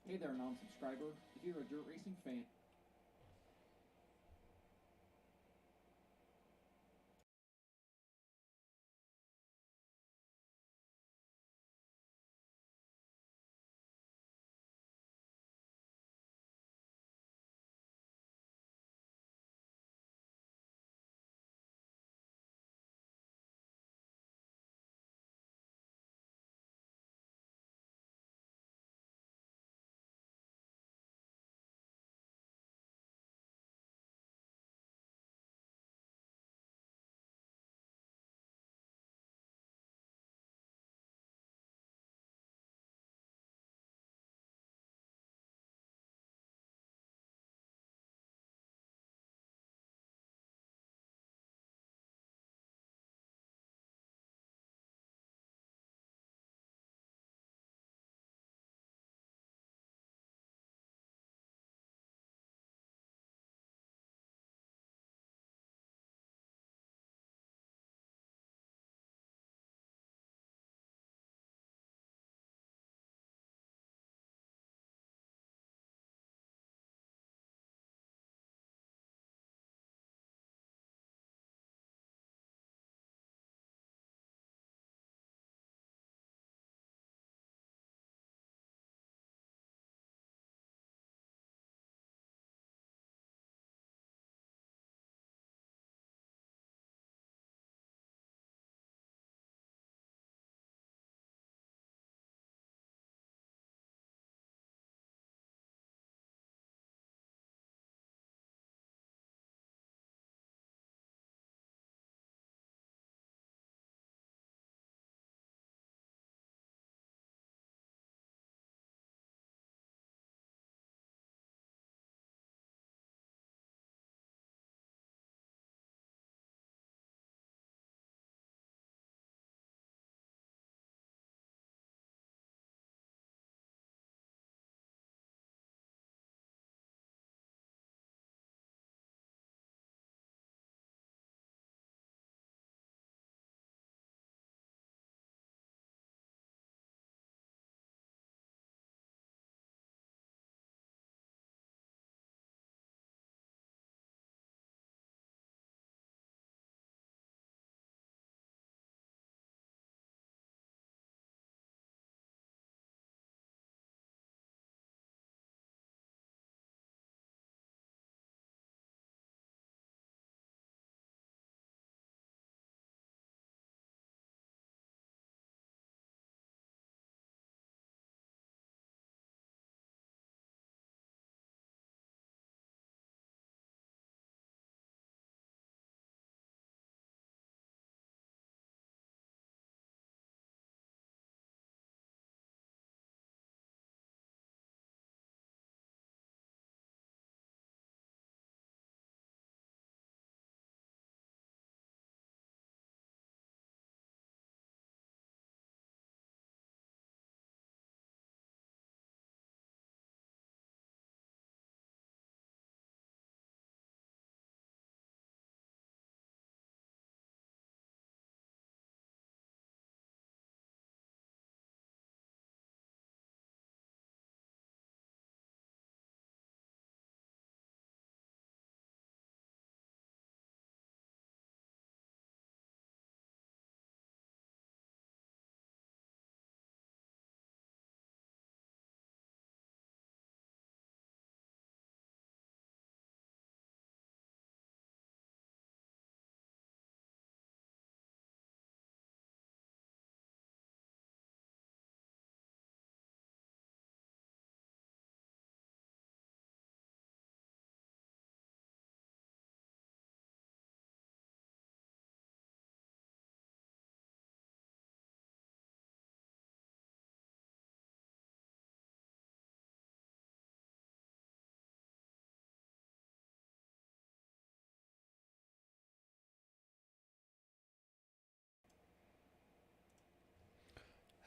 Hey there, non-subscriber. If you're a dirt racing fan,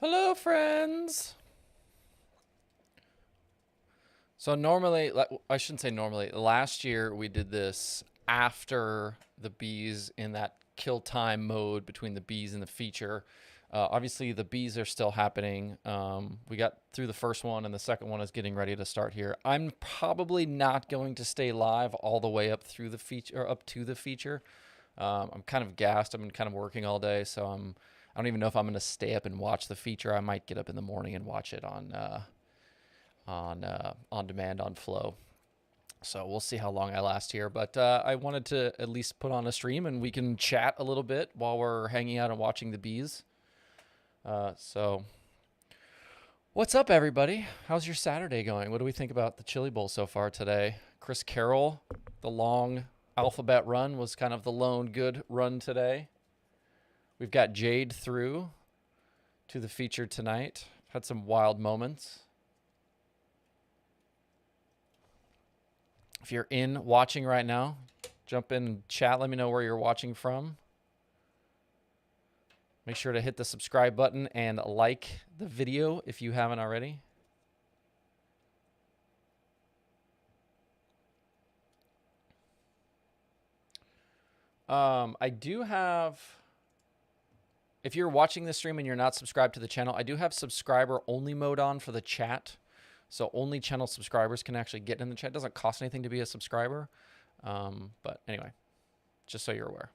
Hello, friends. So normally, I shouldn't say normally. Last year we did this after the bees in that kill time mode between the bees and the feature. Obviously, the bees are still happening. We got through the first one, and the second one is getting ready to start here. I'm probably not going to stay live all the way up through the feature, or up to the feature. I'm kind of gassed. I've been kind of working all day, so I don't even know if I'm going to stay up and watch the feature. I might get up in the morning and watch it on demand on Flow. So we'll see how long I last here. But I wanted to at least put on a stream, and we can chat a little bit while we're hanging out and watching the bees. So what's up, everybody? How's your Saturday going? What do we think about the Chili Bowl so far today? Chris Carroll, the long alphabet run was kind of the lone good run today. We've got Jade through to the feature tonight. Had some wild moments. If you're in watching right now, jump in and chat. Let me know where you're watching from. Make sure to hit the subscribe button and like the video if you haven't already. I do have, if you're watching this stream and you're not subscribed to the channel, I do have subscriber only mode on for the chat. So only channel subscribers can actually get in the chat. It doesn't cost anything to be a subscriber. But anyway, just so you're aware.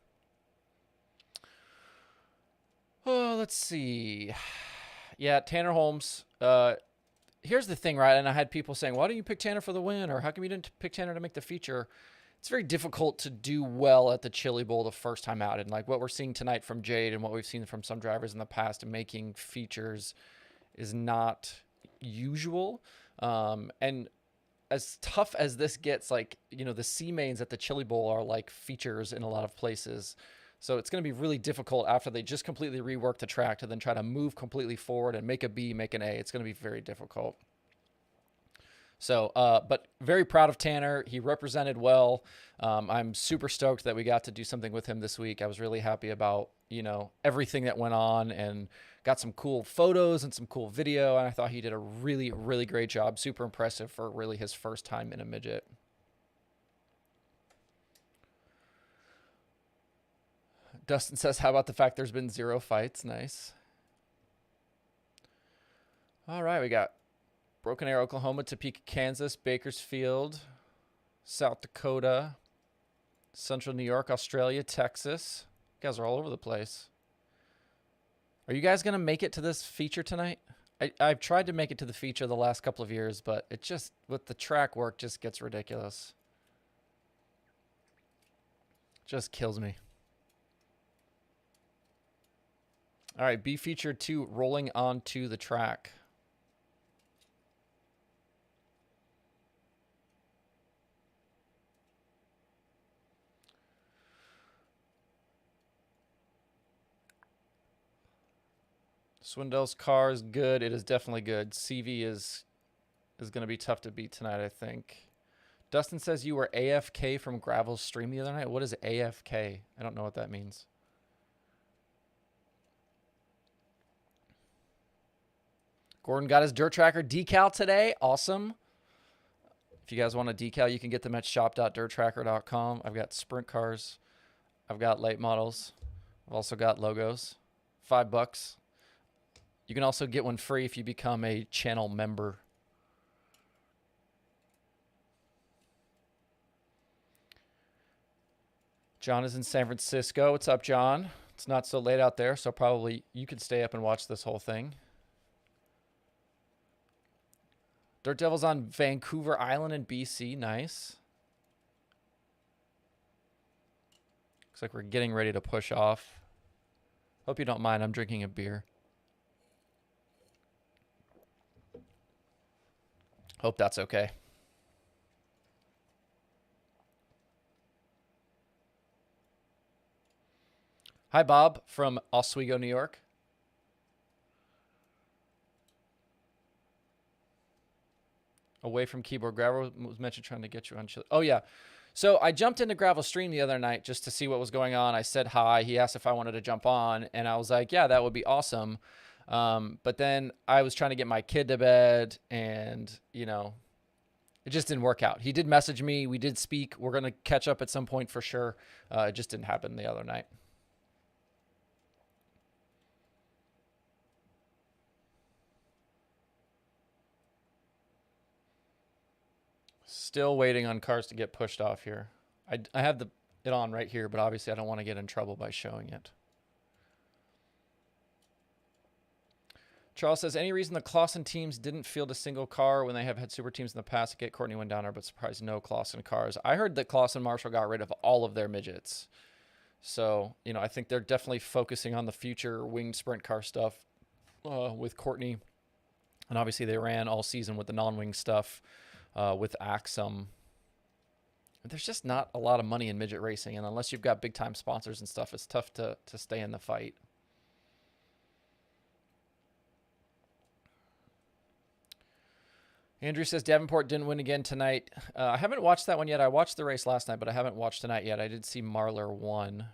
Oh, let's see. Yeah, Tanner Holmes. Here's the thing, right? And I had people saying, why didn't you pick Tanner for the win? Or how come you didn't pick Tanner to make the feature? It's very difficult to do well at the Chili Bowl the first time out. And like what we're seeing tonight from Jade and what we've seen from some drivers in the past and making features is not usual. And as tough as this gets, like, you know, the C mains at the Chili Bowl are like features in a lot of places. So it's going to be really difficult after they just completely rework the track to then try to move completely forward and make a B, make an A. It's going to be very difficult. So, but very proud of Tanner. He represented well. I'm super stoked that we got to do something with him this week. I was really happy about, you know, everything that went on and got some cool photos and some cool video. And I thought he did a really, really great job. Super impressive for really his first time in a midget. Dustin says, how about the fact there's been 0 fights? Nice. All right, we got Broken Arrow, Oklahoma, Topeka, Kansas, Bakersfield, South Dakota, Central New York, Australia, Texas. You guys are all over the place. Are you guys going to make it to this feature tonight? I've tried to make it to the feature the last couple of years, but it just, with the track work, just gets ridiculous. Just kills me. All right, B feature 2, rolling onto the track. Swindell's car is good. It is definitely good. CV is going to be tough to beat tonight, I think. Dustin says you were AFK from Gravel's stream the other night. What is AFK? I don't know what that means. Gordon got his Dirt Tracker decal today. Awesome. If you guys want a decal, you can get them at shop.dirttracker.com. I've got sprint cars. I've got late models. I've also got logos. $5. You can also get one free if you become a channel member. John is in San Francisco. What's up, John? It's not so late out there, so probably you could stay up and watch this whole thing. Dirt Devil's on Vancouver Island in BC. Nice. Looks like we're getting ready to push off. Hope you don't mind. I'm drinking a beer. Hope that's okay. Hi, Bob from Oswego, New York. Away from keyboard. Gravel was mentioned trying to get you on Chili. Oh, yeah. So I jumped into Gravel's stream the other night just to see what was going on. I said hi. He asked if I wanted to jump on, and I was like, yeah, that would be awesome. But then I was trying to get my kid to bed, and, you know, it just didn't work out. He did message me. We did speak. We're going to catch up at some point for sure. It just didn't happen the other night. Still waiting on cars to get pushed off here. I have it on right here, but obviously I don't want to get in trouble by showing it. Charles says, any reason the Clausen teams didn't field a single car when they have had super teams in the past to get Courtney went down there, but surprised no Clausen cars? I heard that Clausen Marshall got rid of all of their midgets. So, you know, I think they're definitely focusing on the future winged sprint car stuff with Courtney. And obviously they ran all season with the non-wing stuff with Axum. There's just not a lot of money in midget racing. And unless you've got big-time sponsors and stuff, it's tough to stay in the fight. Andrew says Davenport didn't win again tonight. I haven't watched that one yet. I watched the race last night, but I haven't watched tonight yet. I did see Marlar won.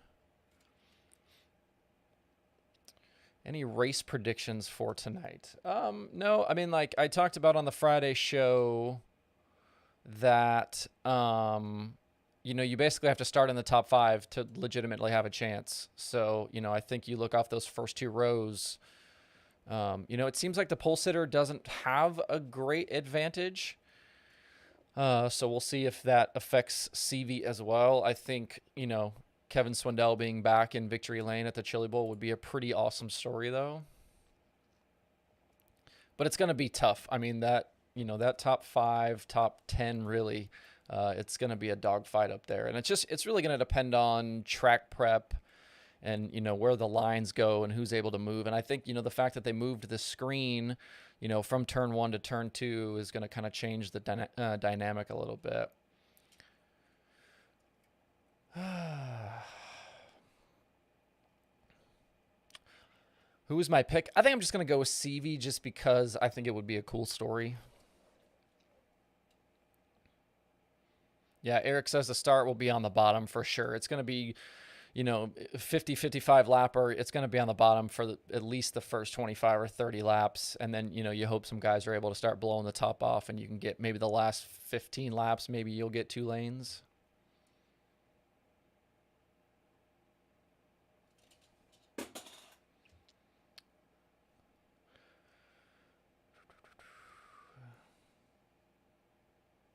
Any race predictions for tonight? No, I mean, like I talked about on the Friday show that, you know, you basically have to start in the top 5 to legitimately have a chance. So, you know, I think you look off those first 2 rows. You know, it seems like the pole sitter doesn't have a great advantage. So we'll see if that affects CV as well. I think, you know, Kevin Swindell being back in victory lane at the Chili Bowl would be a pretty awesome story, though. But it's going to be tough. I mean, that, you know, that top 5, top 10, really, it's going to be a dogfight up there. And it's really going to depend on track prep and, you know, where the lines go and who's able to move. And I think, you know, the fact that they moved the screen, you know, from turn 1 to turn 2 is going to kind of change the dynamic a little bit. Who was my pick? I think I'm just going to go with CV just because I think it would be a cool story. Yeah, Eric says the start will be on the bottom for sure. It's going to be, you know, 50, 55 lapper. It's going to be on the bottom for at least the first 25 or 30 laps. And then, you know, you hope some guys are able to start blowing the top off and you can get maybe the last 15 laps. Maybe you'll get 2 lanes.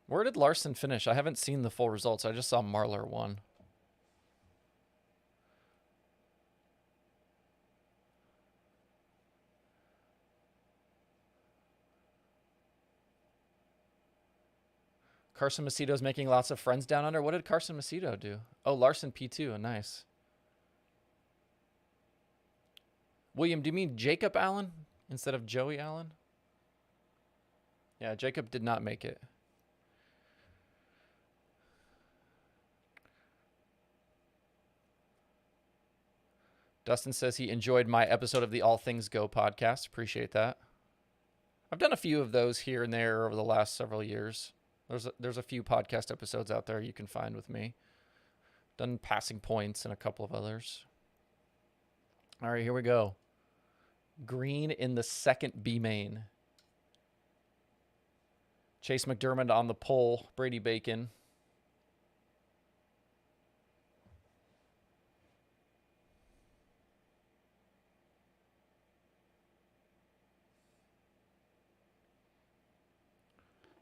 Where did Larson finish? I haven't seen the full results. I just saw Marlar won. Carson Macedo's making lots of friends down under. What did Carson Macedo do? Oh, Larson P2. Nice. William, do you mean Jacob Allen instead of Joey Allen? Yeah, Jacob did not make it. Dustin says he enjoyed my episode of the All Things Go podcast. Appreciate that. I've done a few of those here and there over the last several years. There's a few podcast episodes out there you can find with me. Done Passing Points and a couple of others. All right, here we go. Green in the second B main. Chase McDermott on the pole. Brady Bacon.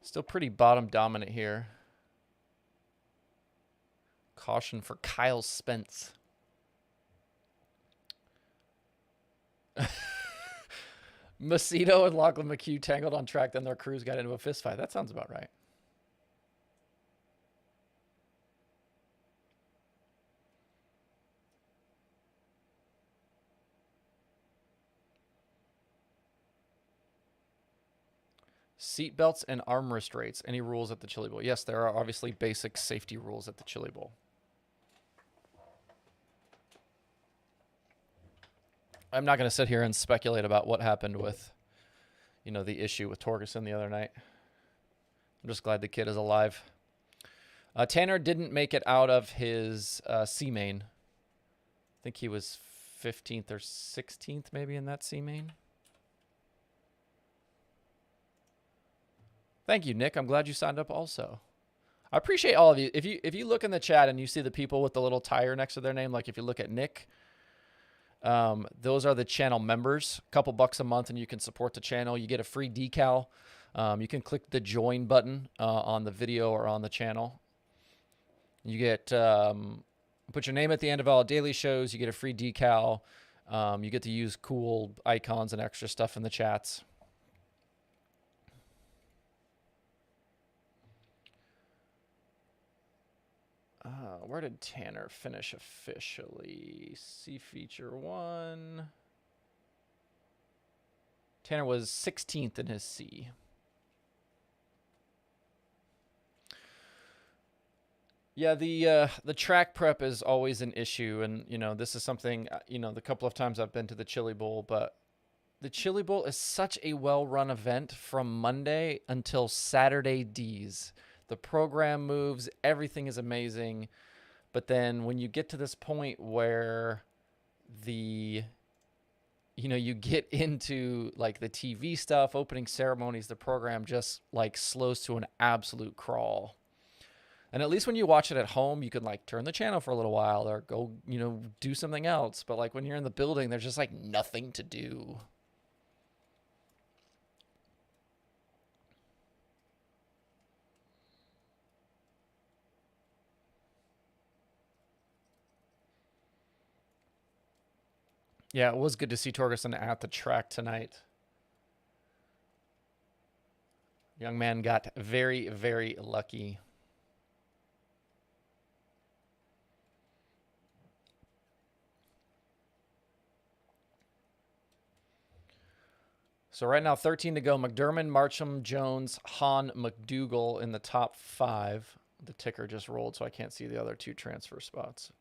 Still pretty bottom dominant here. Caution for Kyle Spence. Macedo and Lachlan McHugh tangled on track, then their crews got into a fist fight. That sounds about right. Seat belts and arm restraints. Any rules at the Chili Bowl? Yes, there are obviously basic safety rules at the Chili Bowl. I'm not going to sit here and speculate about what happened with, you know, the issue with Torgerson the other night. I'm just glad the kid is alive. Tanner didn't make it out of his C main. I think he was 15th or 16th maybe in that C main. Thank you, Nick. I'm glad you signed up also. I appreciate all of you. If you look in the chat and you see the people with the little tire next to their name, like if you look at Nick, those are the channel members. A couple bucks a month and you can support the channel. You get a free decal You can click the join button on the video or on the channel. You get put your name at the end of all daily shows. You get a free decal. You get to use cool icons and extra stuff in the chats. Where did Tanner finish officially? See feature 1. Tanner was 16th in his C. Yeah, the track prep is always an issue, and you know this is something the couple of times I've been to the Chili Bowl, but the Chili Bowl is such a well-run event from Monday until Saturday D's. The program moves, everything is amazing, but then when you get to this point where you get into like the TV stuff, opening ceremonies, the program just like slows to an absolute crawl. And at least when you watch it at home, you can like turn the channel for a little while or go, do something else. But like when you're in the building, there's just like nothing to do. Yeah, it was good to see Torgerson at the track tonight. Young man got very, very lucky. So right now, 13 to go. McDermott, Marcham, Jones, Hahn, McDougal in the top 5. The ticker just rolled, so I can't see the other 2 transfer spots.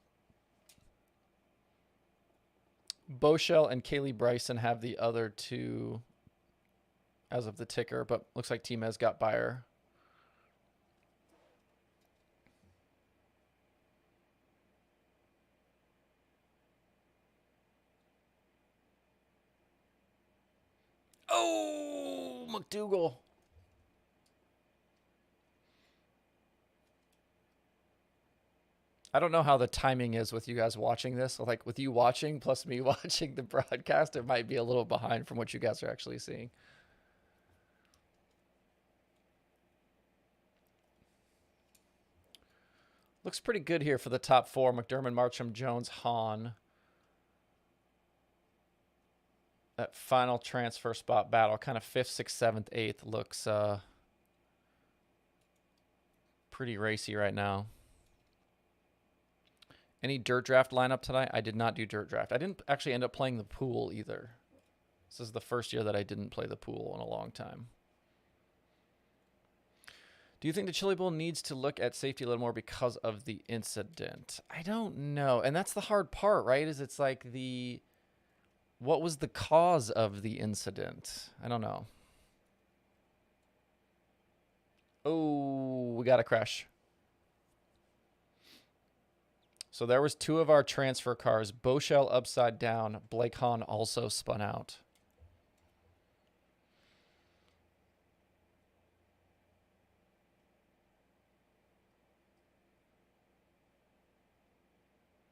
Boschel and Kaylee Bryson have the other 2 as of the ticker, but looks like Team has got Bayer. Oh, McDougal. I don't know how the timing is with you guys watching this. Like with you watching plus me watching the broadcast, it might be a little behind from what you guys are actually seeing. Looks pretty good here for the top 4. McDermott, Marcham, Jones, Hahn. That final transfer spot battle, kind of 5th, 6th, 7th, 8th, looks pretty racy right now. Any dirt draft lineup tonight? I did not do dirt draft. I didn't actually end up playing the pool either. This is the first year that I didn't play the pool in a long time. Do you think the Chili Bowl needs to look at safety a little more because of the incident? I don't know. And that's the hard part, right? Is it's like what was the cause of the incident? I don't know. Oh, we got a crash. So there was 2 of our transfer cars. Boschel upside down. Blake Hahn also spun out.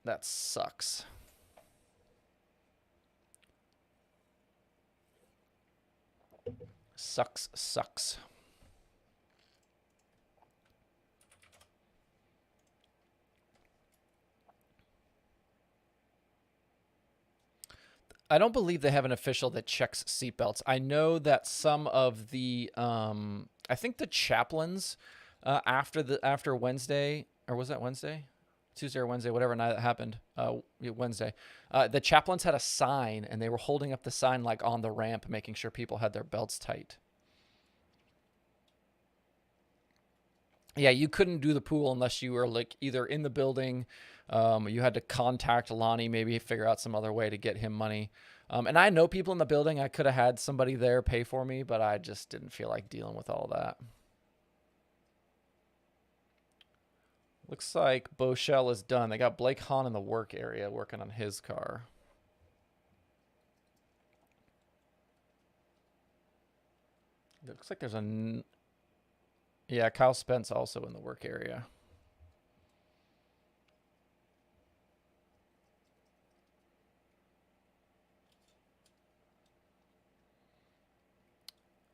That sucks. Sucks. I don't believe they have an official that checks seatbelts. I know that some of the, I think the chaplains after Wednesday, or was that Wednesday? Tuesday or Wednesday, whatever night that happened, Wednesday. The chaplains had a sign, and they were holding up the sign like on the ramp, making sure people had their belts tight. Yeah, you couldn't do the pool unless you were like either in the building, you had to contact Lonnie, maybe figure out some other way to get him money. And I know people in the building. I could have had somebody there pay for me, but I just didn't feel like dealing with all that. Looks like Boschel is done. They got Blake Hahn in the work area working on his car. It looks like there's a... Yeah, Kyle Spence also in the work area.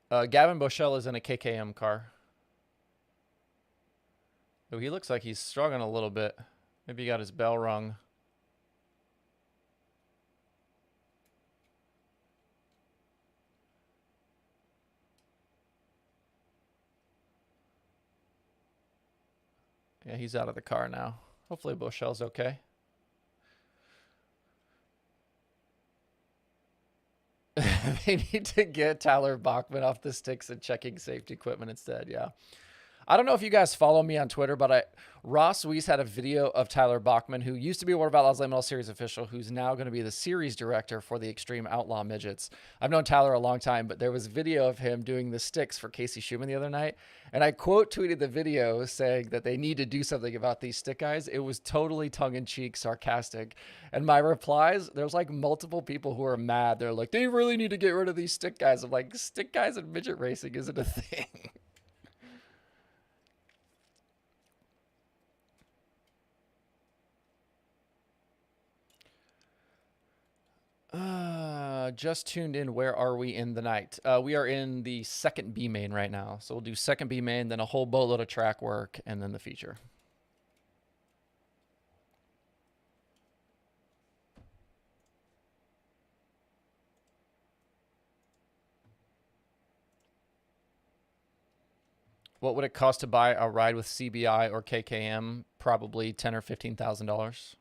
Gavin Bochelle is in a KKM car. Oh, he looks like he's struggling a little bit. Maybe he got his bell rung. Yeah, he's out of the car now. Hopefully Bochelle's okay. They need to get Tyler Bachman off the sticks and checking safety equipment instead. Yeah. I don't know if you guys follow me on Twitter, but Ross Weiss had a video of Tyler Bachman, who used to be a World of Outlaws Late Model Series official, who's now going to be the series director for the Extreme Outlaw Midgets. I've known Tyler a long time, but there was video of him doing the sticks for Casey Schumann the other night, and I quote tweeted the video saying that they need to do something about these stick guys. It was totally tongue-in-cheek, sarcastic, and my replies, there's like multiple people who are mad. They're like, they really need to get rid of these stick guys. I'm like, stick guys in midget racing isn't a thing. Just tuned in. Where are we in the night? We are in the second B main right now. So we'll do second B main, then a whole boatload of track work, and then the feature. What would it cost to buy a ride with CBI or KKM? Probably $10,000 or $15,000.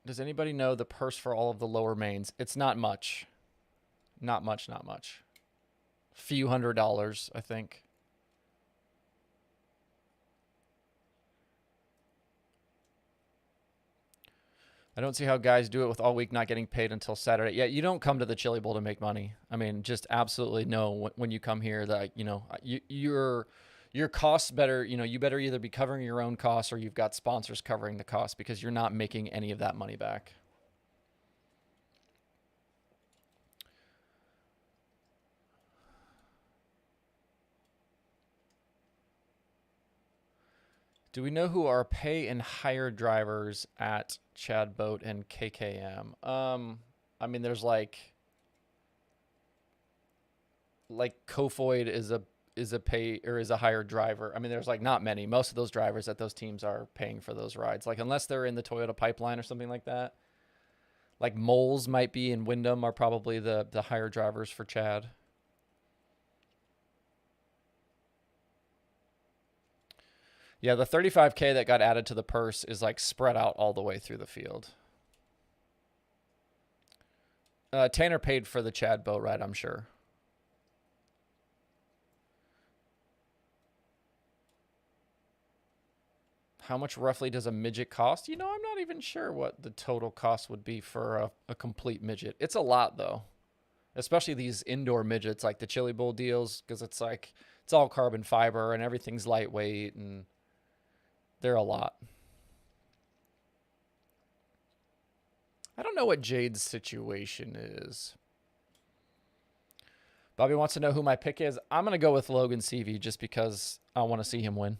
Does anybody know the purse for all of the lower mains? It's not much. Not much, not much. Few $100s, I think. I don't see how guys do it with all week not getting paid until Saturday. Yeah, you don't come to the Chili Bowl to make money. I mean, just absolutely no. When you come here, that your costs better. You better either be covering your own costs or you've got sponsors covering the costs, because you're not making any of that money back. Do we know who are pay and hire drivers at Chad Boat and KKM? I mean, there's like Kofoid is a pay or is a hired driver. I mean, there's like not many. Most of those drivers at those teams are paying for those rides. Like, unless they're in the Toyota pipeline or something like that. Like Moles might be, and Wyndham are probably the hired drivers for Chad. Yeah, the $35K that got added to the purse is like spread out all the way through the field. Tanner paid for the Chad boat ride, I'm sure. How much roughly does a midget cost? I'm not even sure what the total cost would be for a complete midget. It's a lot, though. Especially these indoor midgets, like the Chili Bowl deals, because it's all carbon fiber and everything's lightweight, and they're a lot. I don't know what Jade's situation is. Bobby wants to know who my pick is. I'm going to go with Logan Seavey just because I want to see him win.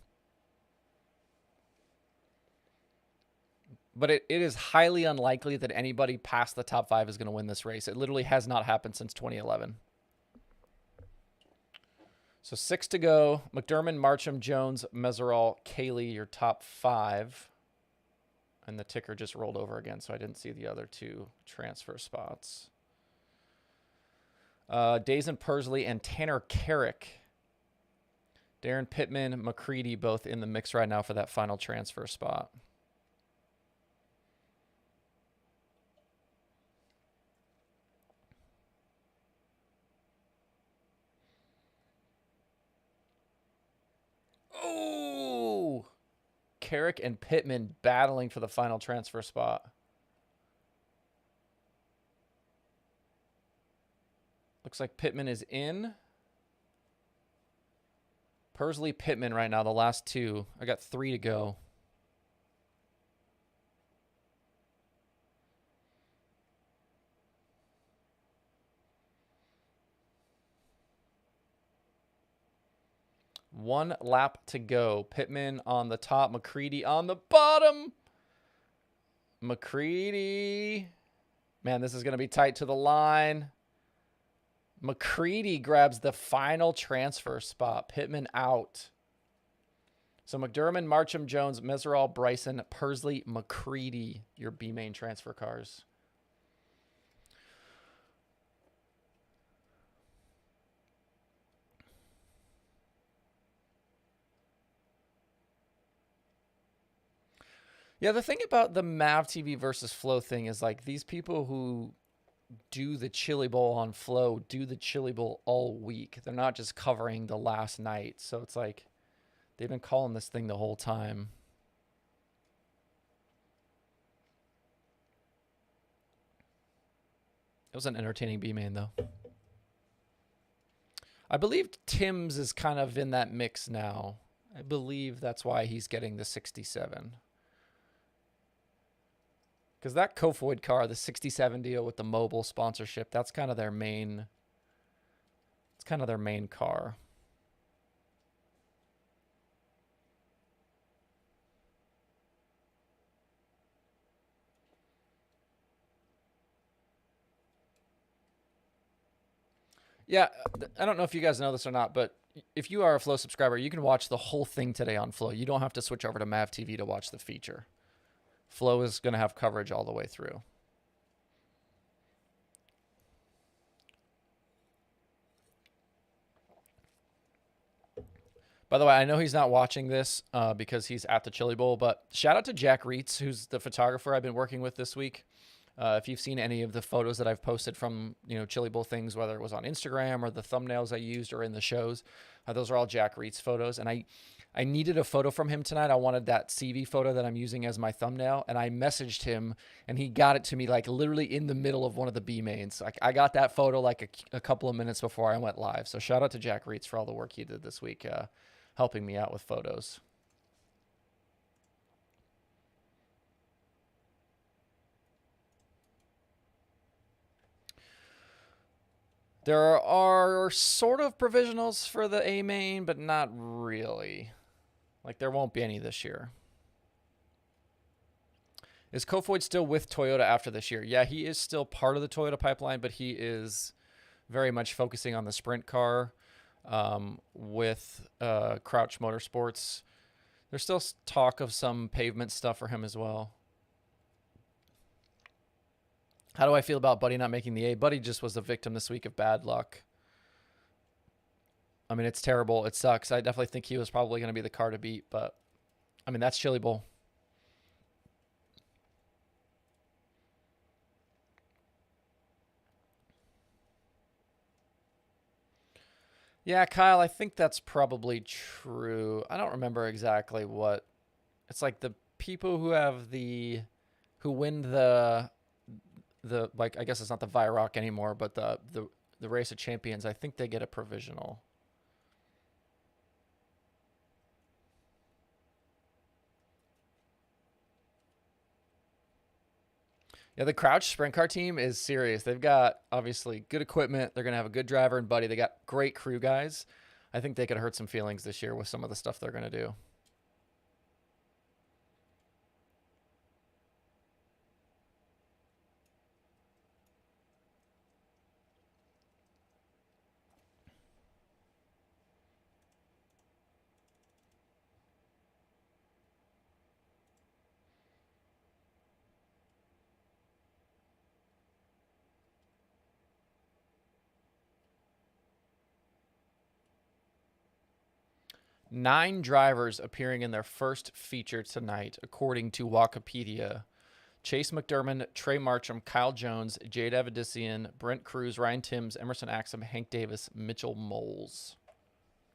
But it is highly unlikely that anybody past the top 5 is going to win this race. It literally has not happened since 2011. So 6 to go. McDermott, Marcham, Jones, Meserol, Cayley, your top 5. And the ticker just rolled over again, so I didn't see the other 2 transfer spots. Dazen Persley and Tanner Carrick. Darren Pittman, McCready, both in the mix right now for that final transfer spot. Oh! Carrick and Pittman battling for the final transfer spot. Looks like Pittman is in. Persley, Pittman right now, the last 2. I got 3 to go. One lap to go. Pittman on the top. McCready on the bottom. McCready Man, this is going to be tight to the line. McCready grabs the final transfer spot. Pittman out. So McDermott, Marcham, Jones, Meserol, Bryson, Pursley, McCready, your B-main transfer cars. Yeah, the thing about the Mav TV versus Flow thing is like these people who do the Chili Bowl on Flow do the Chili Bowl all week. They're not just covering the last night. So it's like they've been calling this thing the whole time. It was an entertaining B-main, though. I believe Timms is kind of in that mix now. I believe that's why he's getting the 67. Because that Kofoid car, the 67 deal with the mobile sponsorship, that's kind of their main. It's kind of their main car. Yeah, I don't know if you guys know this or not, but if you are a Flow subscriber, you can watch the whole thing today on Flow. You don't have to switch over to Mav TV to watch the feature. Flow is going to have coverage all the way through. By the way, I know he's not watching this because he's at the Chili Bowl, but shout out to Jack Reitz, who's the photographer I've been working with this week. If you've seen any of the photos that I've posted from Chili Bowl things, whether it was on Instagram or the thumbnails I used or in the shows, those are all Jack Reitz photos. And I needed a photo from him tonight. I wanted that CV photo that I'm using as my thumbnail, and I messaged him, and he got it to me like literally in the middle of one of the B mains. Like I got that photo like a couple of minutes before I went live. So shout out to Jack Reitz for all the work he did this week, helping me out with photos. There are sort of provisionals for the A main, but not really. Like there won't be any this year. Is Kofoid still with Toyota after this year? Yeah, he is still part of the Toyota pipeline, but he is very much focusing on the sprint car with Crouch Motorsports. There's still talk of some pavement stuff for him as well. How do I feel about Buddy not making the A? Buddy just was a victim this week of bad luck. I mean, it's terrible. It sucks. I definitely think he was probably going to be the car to beat, but I mean, that's Chili Bowl. Yeah, Kyle, I think that's probably true. I don't remember exactly what. It's like the people who have who win the like, I guess it's not the Virock anymore, but the Race of Champions, I think they get a provisional. Yeah, the Crouch sprint car team is serious. They've got obviously good equipment. They're gonna have a good driver and Buddy. They got great crew guys. I think they could hurt some feelings this year with some of the stuff they're gonna do. Nine drivers appearing in their first feature tonight, according to Wikipedia. Chase McDermott, Trey Marcham, Kyle Jones, Jade Avedissian, Brent Cruz, Ryan Timms, Emerson Axum, Hank Davis, Mitchell Moles.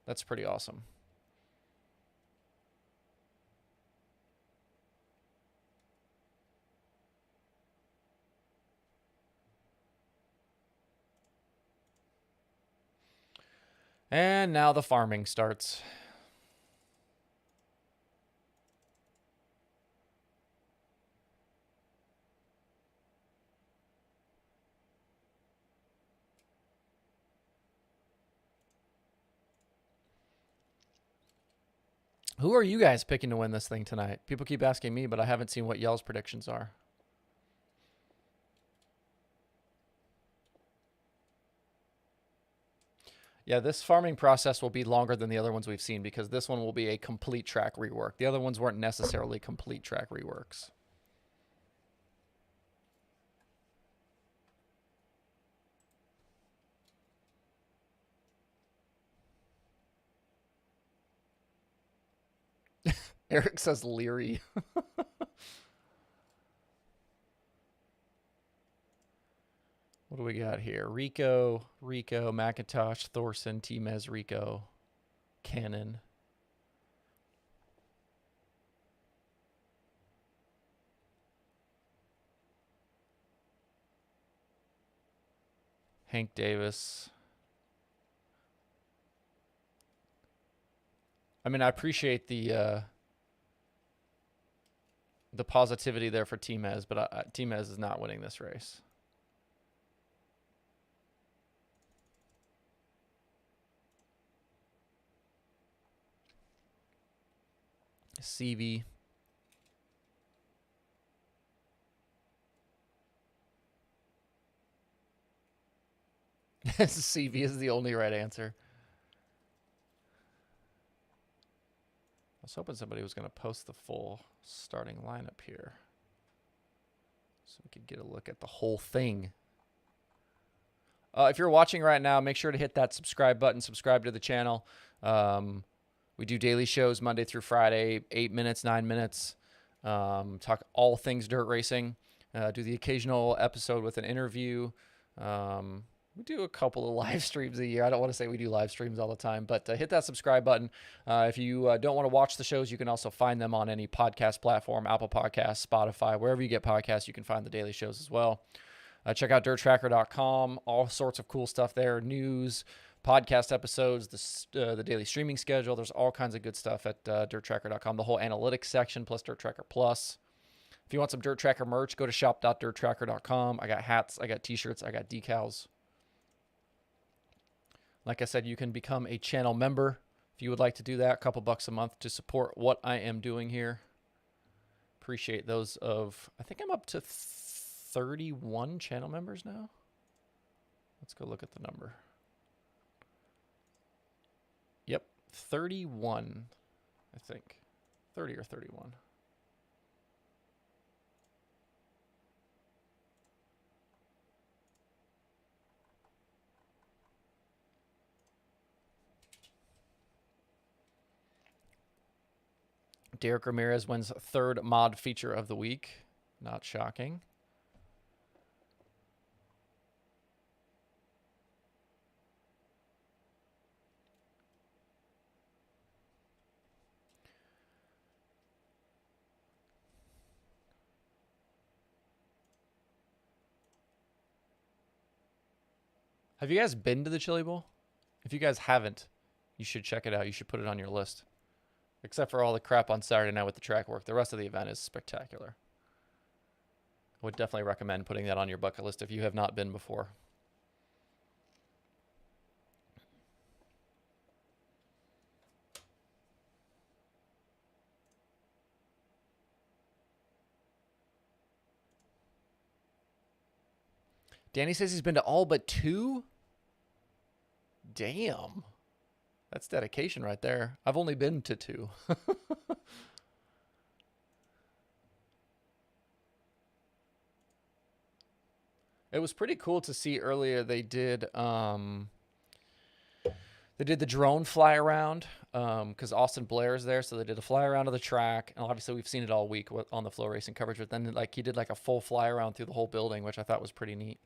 That's pretty awesome. And now the farming starts. Who are you guys picking to win this thing tonight? People keep asking me, but I haven't seen what y'all's predictions are. Yeah, this farming process will be longer than the other ones we've seen because this one will be a complete track rework. The other ones weren't necessarily complete track reworks. Eric says Leary. What do we got here? Rico, Macintosh, Thorson, T-Mez, Rico, Cannon. Hank Davis. I mean, I appreciate the positivity there for T-Mez, but T-Mez is not winning this race. CV. CV is the only right answer. I was hoping somebody was going to post the full starting lineup here so we could get a look at the whole thing. If you're watching right now, make sure to hit that subscribe button. Subscribe to the channel. We do daily shows Monday through Friday, 8 minutes, 9 minutes. Talk all things dirt racing. Do the occasional episode with an interview. We do a couple of live streams a year. I don't want to say we do live streams all the time, but hit that subscribe button. If you don't want to watch the shows, you can also find them on any podcast platform, Apple Podcasts, Spotify, wherever you get podcasts, you can find the daily shows as well. Check out dirttracker.com. All sorts of cool stuff there. News, podcast episodes, the daily streaming schedule. There's all kinds of good stuff at dirttracker.com. The whole analytics section plus Dirt Tracker Plus. If you want some Dirt Tracker merch, go to shop.dirttracker.com. I got hats, I got t-shirts, I got decals. Like I said, you can become a channel member if you would like to do that. A couple bucks a month to support what I am doing here. Appreciate those of, I think I'm up to 31 channel members now. Let's go look at the number. Yep, 31, I think. 30 or 31. Derek Ramirez wins third mod feature of the week. Not shocking. Have you guys been to the Chili Bowl? If you guys haven't, you should check it out. You should put it on your list. Except for all the crap on Saturday night with the track work. The rest of the event is spectacular. I would definitely recommend putting that on your bucket list if you have not been before. Danny says he's been to all but 2? Damn. That's dedication right there. I've only been to 2. It was pretty cool to see earlier they did the drone fly around because Austin Blair is there, so they did a fly around of the track, and obviously we've seen it all week on the Flow Racing coverage, but then like he did like a full fly around through the whole building, which I thought was pretty neat.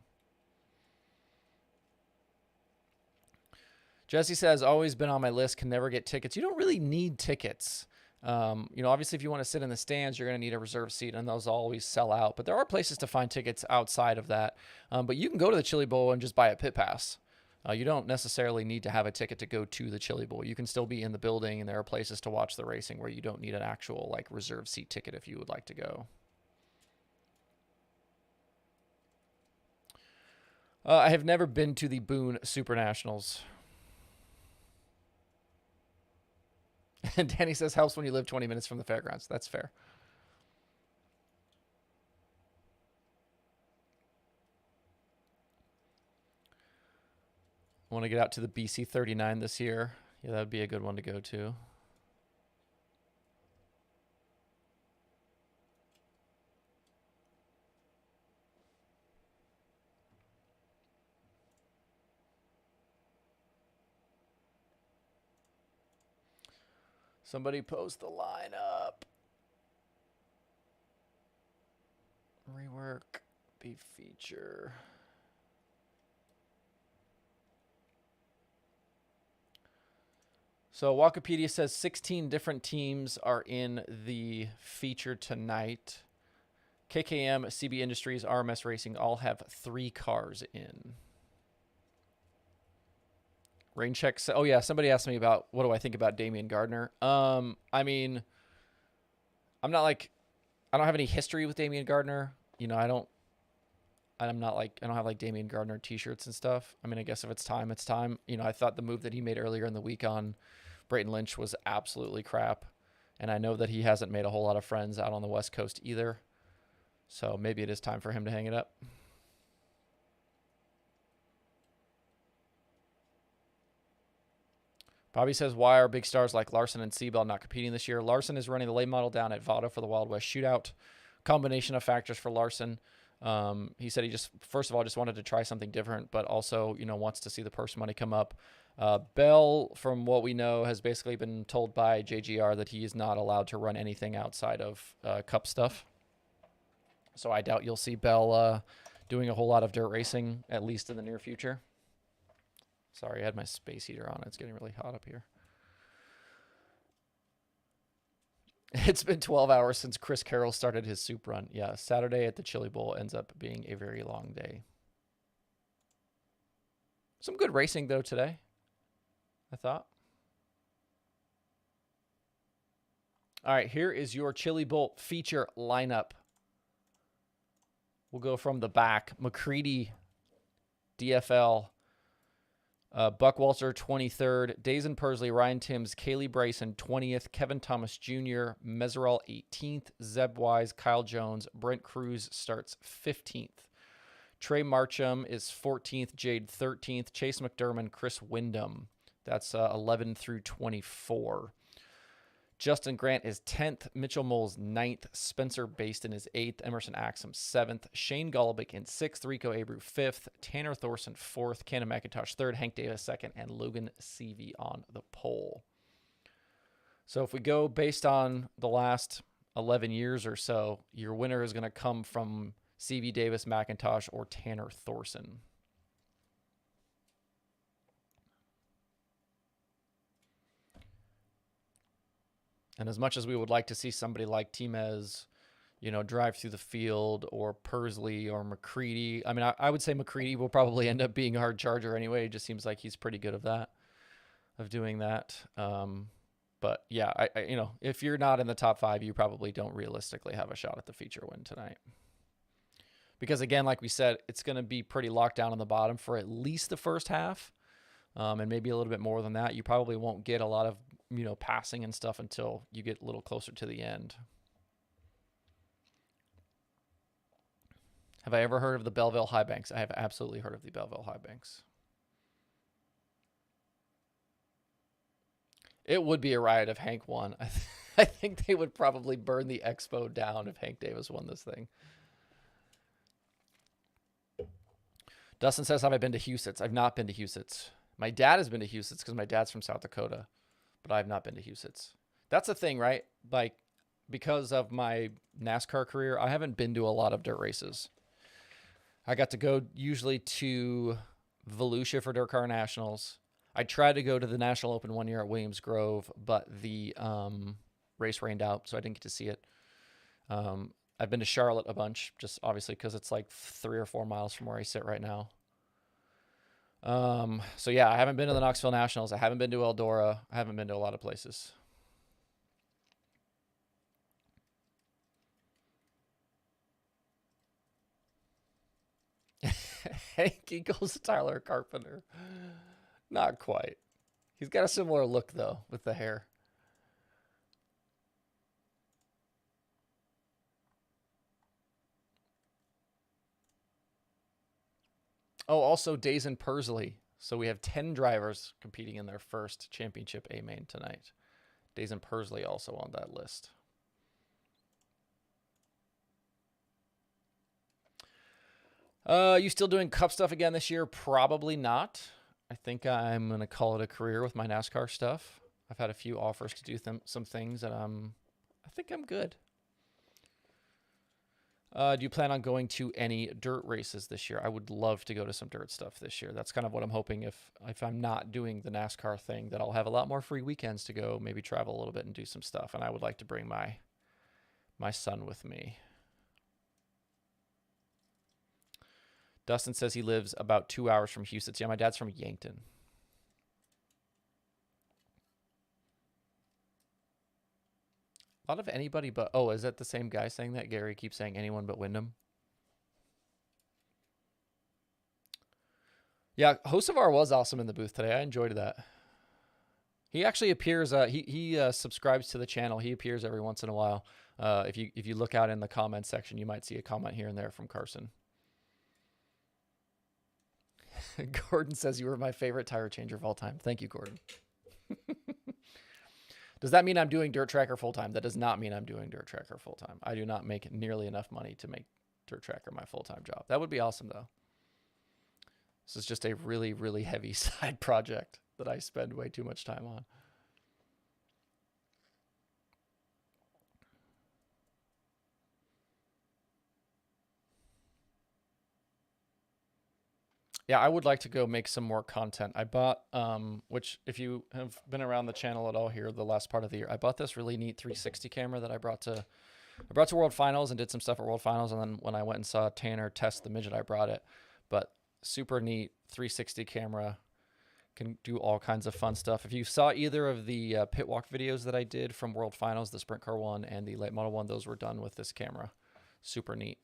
Jesse says, always been on my list, can never get tickets. You don't really need tickets. Obviously, if you want to sit in the stands, you're going to need a reserve seat, and those always sell out. But there are places to find tickets outside of that. But you can go to the Chili Bowl and just buy a pit pass. You don't necessarily need to have a ticket to go to the Chili Bowl. You can still be in the building, and there are places to watch the racing where you don't need an actual like reserve seat ticket if you would like to go. I have never been to the Boone Super Nationals. And Danny says, helps when you live 20 minutes from the fairgrounds. That's fair. Want to get out to the BC 39 this year? Yeah, that would be a good one to go to. Somebody post the lineup. Rework, be feature. So Wikipedia says 16 different teams are in the feature tonight. KKM, CB Industries, RMS Racing all have 3 cars in. Rain checks. Oh yeah, somebody asked me about what do I think about Damian Gardner. I mean, I'm not like, I don't have any history with Damian Gardner. You know, I don't have like Damian Gardner t-shirts and stuff. I mean, I guess if it's time, it's time. You know, I thought the move that he made earlier in the week on Brayton Lynch was absolutely crap. And I know that he hasn't made a whole lot of friends out on the West Coast either. So maybe it is time for him to hang it up. Bobby says, why are big stars like Larson and Seabell not competing this year? Larson is running the late model down at Vado for the Wild West Shootout. Combination of factors for Larson. He said he just, first of all, just wanted to try something different, but also, you know, wants to see the purse money come up. Bell, from what we know, has basically been told by JGR that he is not allowed to run anything outside of Cup stuff. So I doubt you'll see Bell doing a whole lot of dirt racing, at least in the near future. Sorry, I had my space heater on. It's getting really hot up here. It's been 12 hours since Chris Carroll started his soup run. Yeah, Saturday at the Chili Bowl ends up being a very long day. Some good racing, though, today, I thought. All right, here is your Chili Bowl feature lineup. We'll go from the back. McCready, DFL. Buck Walter, 23rd. Dazen Persley, Ryan Timms, Kaylee Bryson, 20th. Kevin Thomas Jr., Meserol, 18th. Zeb Wise, Kyle Jones. Brent Cruz starts 15th. Trey Marcham is 14th. Jade, 13th. Chase McDermott, Chris Wyndham. That's 11 through 24. Justin Grant is 10th. Mitchell Moles, 9th. Spencer Baston is 8th. Emerson Axum, 7th. Shane Golobic in 6th. Rico Abreu, 5th. Tanner Thorson, 4th. Cannon McIntosh, 3rd. Hank Davis, 2nd. And Logan Seavey on the pole. So if we go based on the last 11 years or so, your winner is going to come from Seavey, Davis, McIntosh, or Tanner Thorson. And as much as we would like to see somebody like Timez, you know, drive through the field, or Persley or McCready, I mean, I would say McCready will probably end up being a hard charger anyway. It just seems like he's pretty good of doing that. But yeah, I you know, if you're not in the top 5, you probably don't realistically have a shot at the feature win tonight. Because again, like we said, it's going to be pretty locked down on the bottom for at least the first half. And maybe a little bit more than that. You probably won't get a lot of, you know, passing and stuff until you get a little closer to the end. Have I ever heard of the Belleville High Banks? I have absolutely heard of the Belleville High Banks. It would be a riot if Hank won. I think they would probably burn the expo down if Hank Davis won this thing. Dustin says, have I been to Huset's? I've not been to Huset's. My dad has been to Huset's because my dad's from South Dakota, but I've not been to Huset's. That's the thing, right? Like, because of my NASCAR career, I haven't been to a lot of dirt races. I got to go usually to Volusia for Dirt Car Nationals. I tried to go to the National Open one year at Williams Grove, but the race rained out, so I didn't get to see it. I've been to Charlotte a bunch, just obviously because it's like 3 or 4 miles from where I sit right now. So yeah, I haven't been to the Knoxville Nationals. I haven't been to Eldora. I haven't been to a lot of places. Hank equals Tyler Carpenter. Not quite. He's got a similar look, though, with the hair. Oh, also Dazen Persley. So we have 10 drivers competing in their first championship A main tonight. Days and Pursley also on that list. You still doing Cup stuff again this year? Probably not. I think I'm going to call it a career with my NASCAR stuff. I've had a few offers to do some things, and I think I'm good. Do you plan on going to any dirt races this year? I would love to go to some dirt stuff this year. That's kind of what I'm hoping. If I'm not doing the NASCAR thing, that I'll have a lot more free weekends to go, maybe travel a little bit and do some stuff. And I would like to bring my son with me. Dustin says he lives about 2 hours from Houston. Yeah, my dad's from Yankton. A lot of anybody but... Oh, is that the same guy saying that? Gary keeps saying anyone but Wyndham. Yeah, Hocevar was awesome in the booth today. I enjoyed that. He actually appears... He subscribes to the channel. He appears every once in a while. If you look out in the comment section, you might see a comment here and there from Carson. Gordon says you were my favorite tire changer of all time. Thank you, Gordon. Does that mean I'm doing Dirt Tracker full-time? That does not mean I'm doing Dirt Tracker full-time. I do not make nearly enough money to make Dirt Tracker my full-time job. That would be awesome, though. This is just a really, really heavy side project that I spend way too much time on. Yeah, I would like to go make some more content. I bought, which if you have been around the channel at all here the last part of the year, I bought this really neat 360 camera that I brought to World Finals and did some stuff at World Finals. And then when I went and saw Tanner test the midget, I brought it. But super neat 360 camera, can do all kinds of fun stuff. If you saw either of the pit walk videos that I did from World Finals, the Sprint Car one and the late model one, those were done with this camera. Super neat.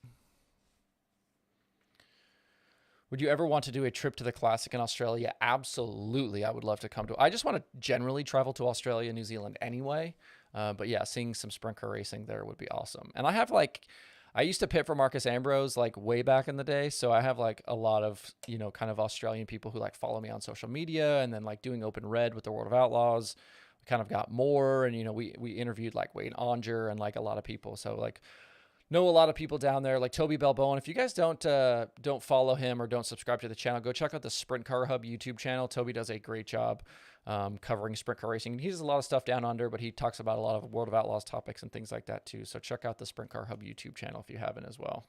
Would you ever want to do a trip to the Classic in Australia? Absolutely. I would love to come to it. I just want to generally travel to Australia and New Zealand anyway. But yeah, seeing some sprint car racing there would be awesome. And I have I used to pit for Marcus Ambrose way back in the day. So I have a lot of, kind of Australian people who follow me on social media, and then doing Open Red with the World of Outlaws. We kind of got more, and, we interviewed Wayne Onger and a lot of people. So know a lot of people down there, like Toby Balboa. If you guys don't follow him or don't subscribe to the channel, go check out the Sprint Car Hub YouTube channel. Toby does a great job covering sprint car racing. He does a lot of stuff down under, but he talks about a lot of World of Outlaws topics and things like that too. So check out the Sprint Car Hub YouTube channel if you haven't as well.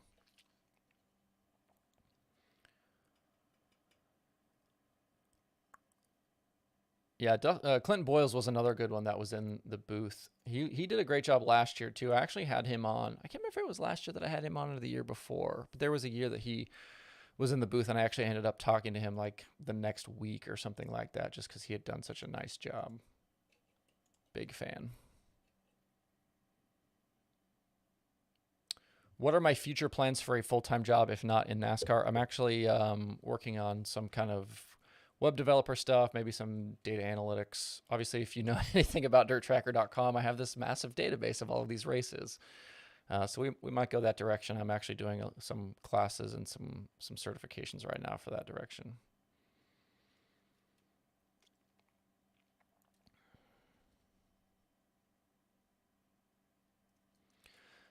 Yeah, Clinton Boyles was another good one that was in the booth. He did a great job last year too. I actually had him on. I can't remember if it was last year that I had him on or the year before, but there was a year that he was in the booth, and I actually ended up talking to him the next week or something like that, just because he had done such a nice job. Big fan. What are my future plans for a full-time job if not in NASCAR? I'm actually working on some kind of web developer stuff, maybe some data analytics. Obviously, if you know anything about dirttracker.com, I have this massive database of all of these races. So we might go that direction. I'm actually doing some classes and some certifications right now for that direction.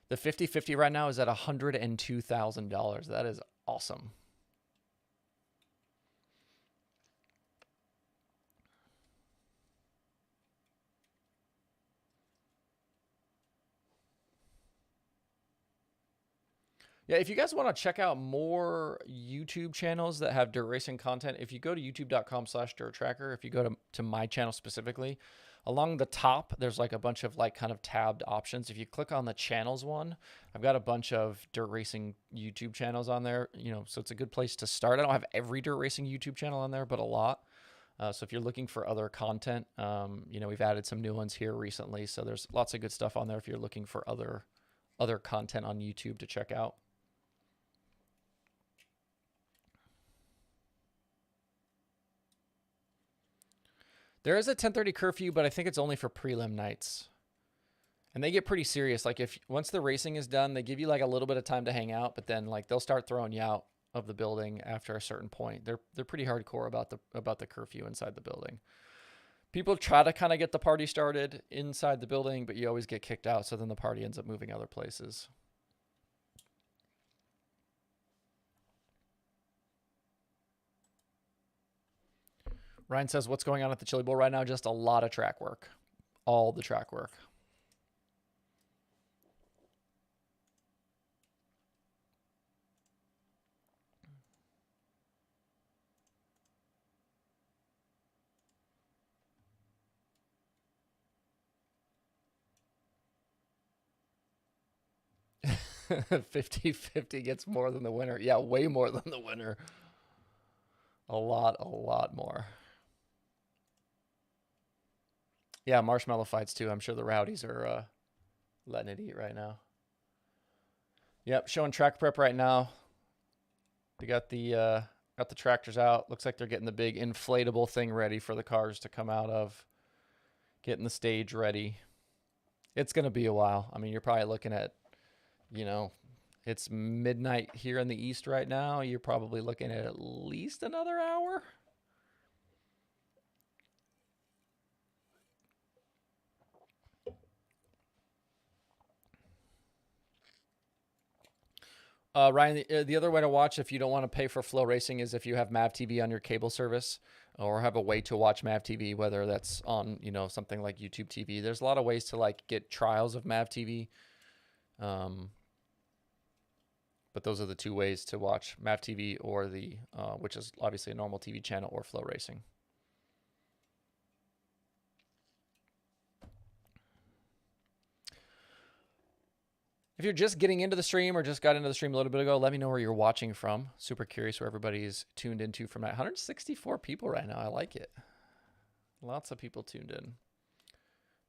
The 50/50 right now is at $102,000. That is awesome. Yeah, if you guys want to check out more YouTube channels that have dirt racing content, if you go to youtube.com/dirttracker, if you go to my channel specifically, along the top, there's a bunch of kind of tabbed options. If you click on the channels one, I've got a bunch of dirt racing YouTube channels on there, so it's a good place to start. I don't have every dirt racing YouTube channel on there, but a lot. So if you're looking for other content, we've added some new ones here recently. So there's lots of good stuff on there if you're looking for other content on YouTube to check out. There is a 10:30 curfew, but I think it's only for prelim nights. And they get pretty serious. Once the racing is done, they give you a little bit of time to hang out, but then they'll start throwing you out of the building after a certain point. They're pretty hardcore about the curfew inside the building. People try to kind of get the party started inside the building, but you always get kicked out, so then the party ends up moving other places. Ryan says, what's going on at the Chili Bowl right now? Just a lot of track work. All the track work. $50-50 gets more than the winner. Yeah, way more than the winner. A lot more. Yeah, marshmallow fights too. I'm sure the rowdies are letting it eat right now. Yep, showing track prep right now. They got the tractors out. Looks like they're getting the big inflatable thing ready for the cars to come out of. Getting the stage ready. It's going to be a while. I mean, you're probably looking at, you know, it's midnight here in the East right now. You're probably looking at least another hour. Ryan, the other way to watch if you don't want to pay for Flow Racing is if you have Mav TV on your cable service or have a way to watch Mav TV, whether that's on, you know, something like YouTube TV. There's a lot of ways to like get trials of Mav TV. But those are the two ways to watch Mav TV or the, which is obviously a normal TV channel, or Flow Racing. If you're just getting into the stream or just got into the stream a little bit ago, let me know where you're watching from. Super curious where everybody's tuned into from. 164 people right now. I like it. Lots of people tuned in.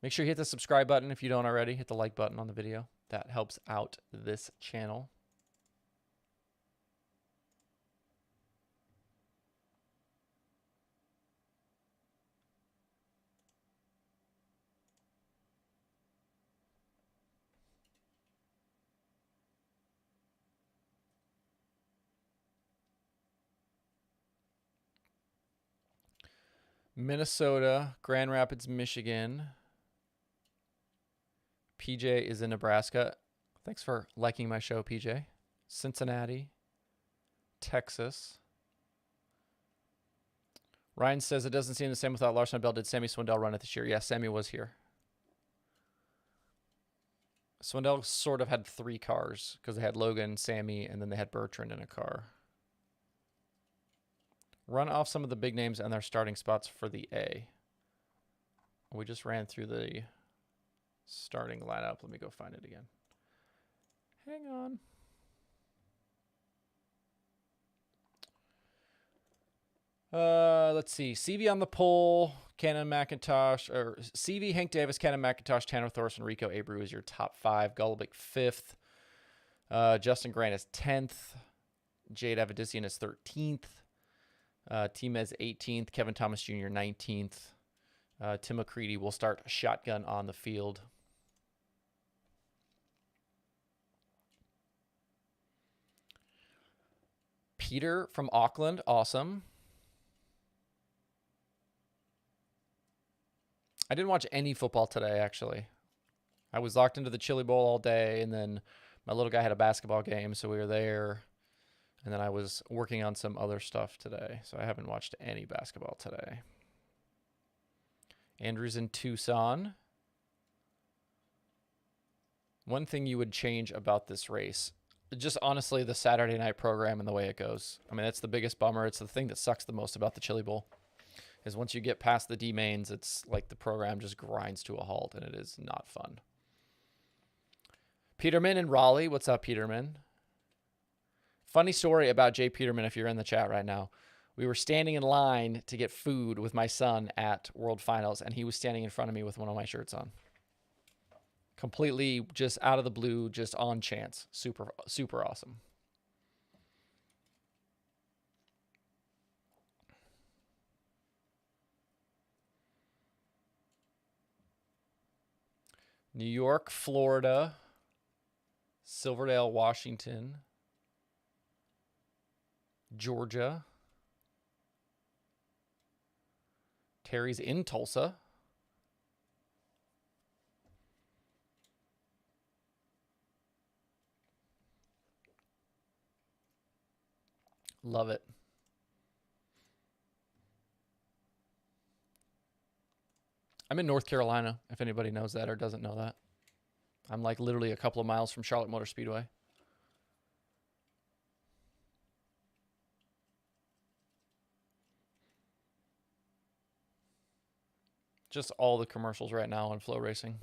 Make sure you hit the subscribe button if you don't already. Hit the like button on the video. That helps out this channel. Minnesota, Grand Rapids, Michigan. PJ is in Nebraska. Thanks for liking my show, PJ. Cincinnati, Texas. Ryan says it doesn't seem the same without Larson and Bell. Did Sammy Swindell run it this year? Yeah, Sammy was here. Swindell sort of had 3 cars because they had Logan, Sammy, and then they had Bertrand in a car. Run off some of the big names and their starting spots for the A. We just ran through the starting lineup. Let me go find it again. Hang on. Let's see. CV on the pole. Cannon McIntosh, or CV, Hank Davis, Cannon McIntosh, Tanner Thorson, Rico Abreu is your top 5. Golubic 5th. Justin Grant is 10th. Jade Avedissian is 13th. Timez 18th. Kevin Thomas Jr. 19th. Tim McCready will start shotgun on the field. Peter from Auckland, awesome. I didn't watch any football today, actually. I was locked into the Chili Bowl all day, and then my little guy had a basketball game, so we were there. And then I was working on some other stuff today, so I haven't watched any basketball today. Andrew's in Tucson. One thing you would change about this race, just honestly, the Saturday night program and the way it goes. I mean, that's the biggest bummer. It's the thing that sucks the most about the Chili Bowl, is once you get past the D mains, it's like the program just grinds to a halt, and it is not fun. Peterman in Raleigh. What's up, Peterman? Funny story about Jay Peterman, if you're in the chat right now. We were standing in line to get food with my son at World Finals, and he was standing in front of me with one of my shirts on. Completely just out of the blue, just on chance. Super, super awesome. New York, Florida, Silverdale, Washington. Georgia. Terry's in Tulsa. Love it. I'm in North Carolina, if anybody knows that or doesn't know that. I'm like literally a couple of miles from Charlotte Motor Speedway. Just all the commercials right now on Flow Racing.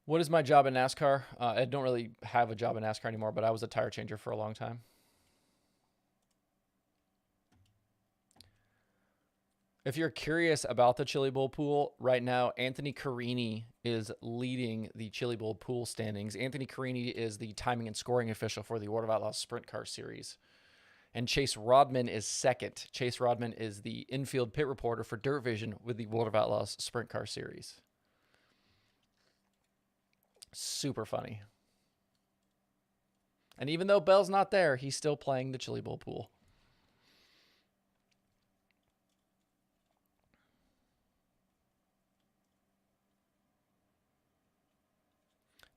What is my job in NASCAR? I don't really have a job in NASCAR anymore, but I was a tire changer for a long time. If you're curious about the Chili Bowl pool, right now, Anthony Carini is leading the Chili Bowl pool standings. Anthony Carini is the timing and scoring official for the World of Outlaws Sprint Car Series. And Chase Rodman is second. Chase Rodman is the infield pit reporter for Dirt Vision with the World of Outlaws Sprint Car Series. Super funny. And even though Bell's not there, he's still playing the Chili Bowl pool.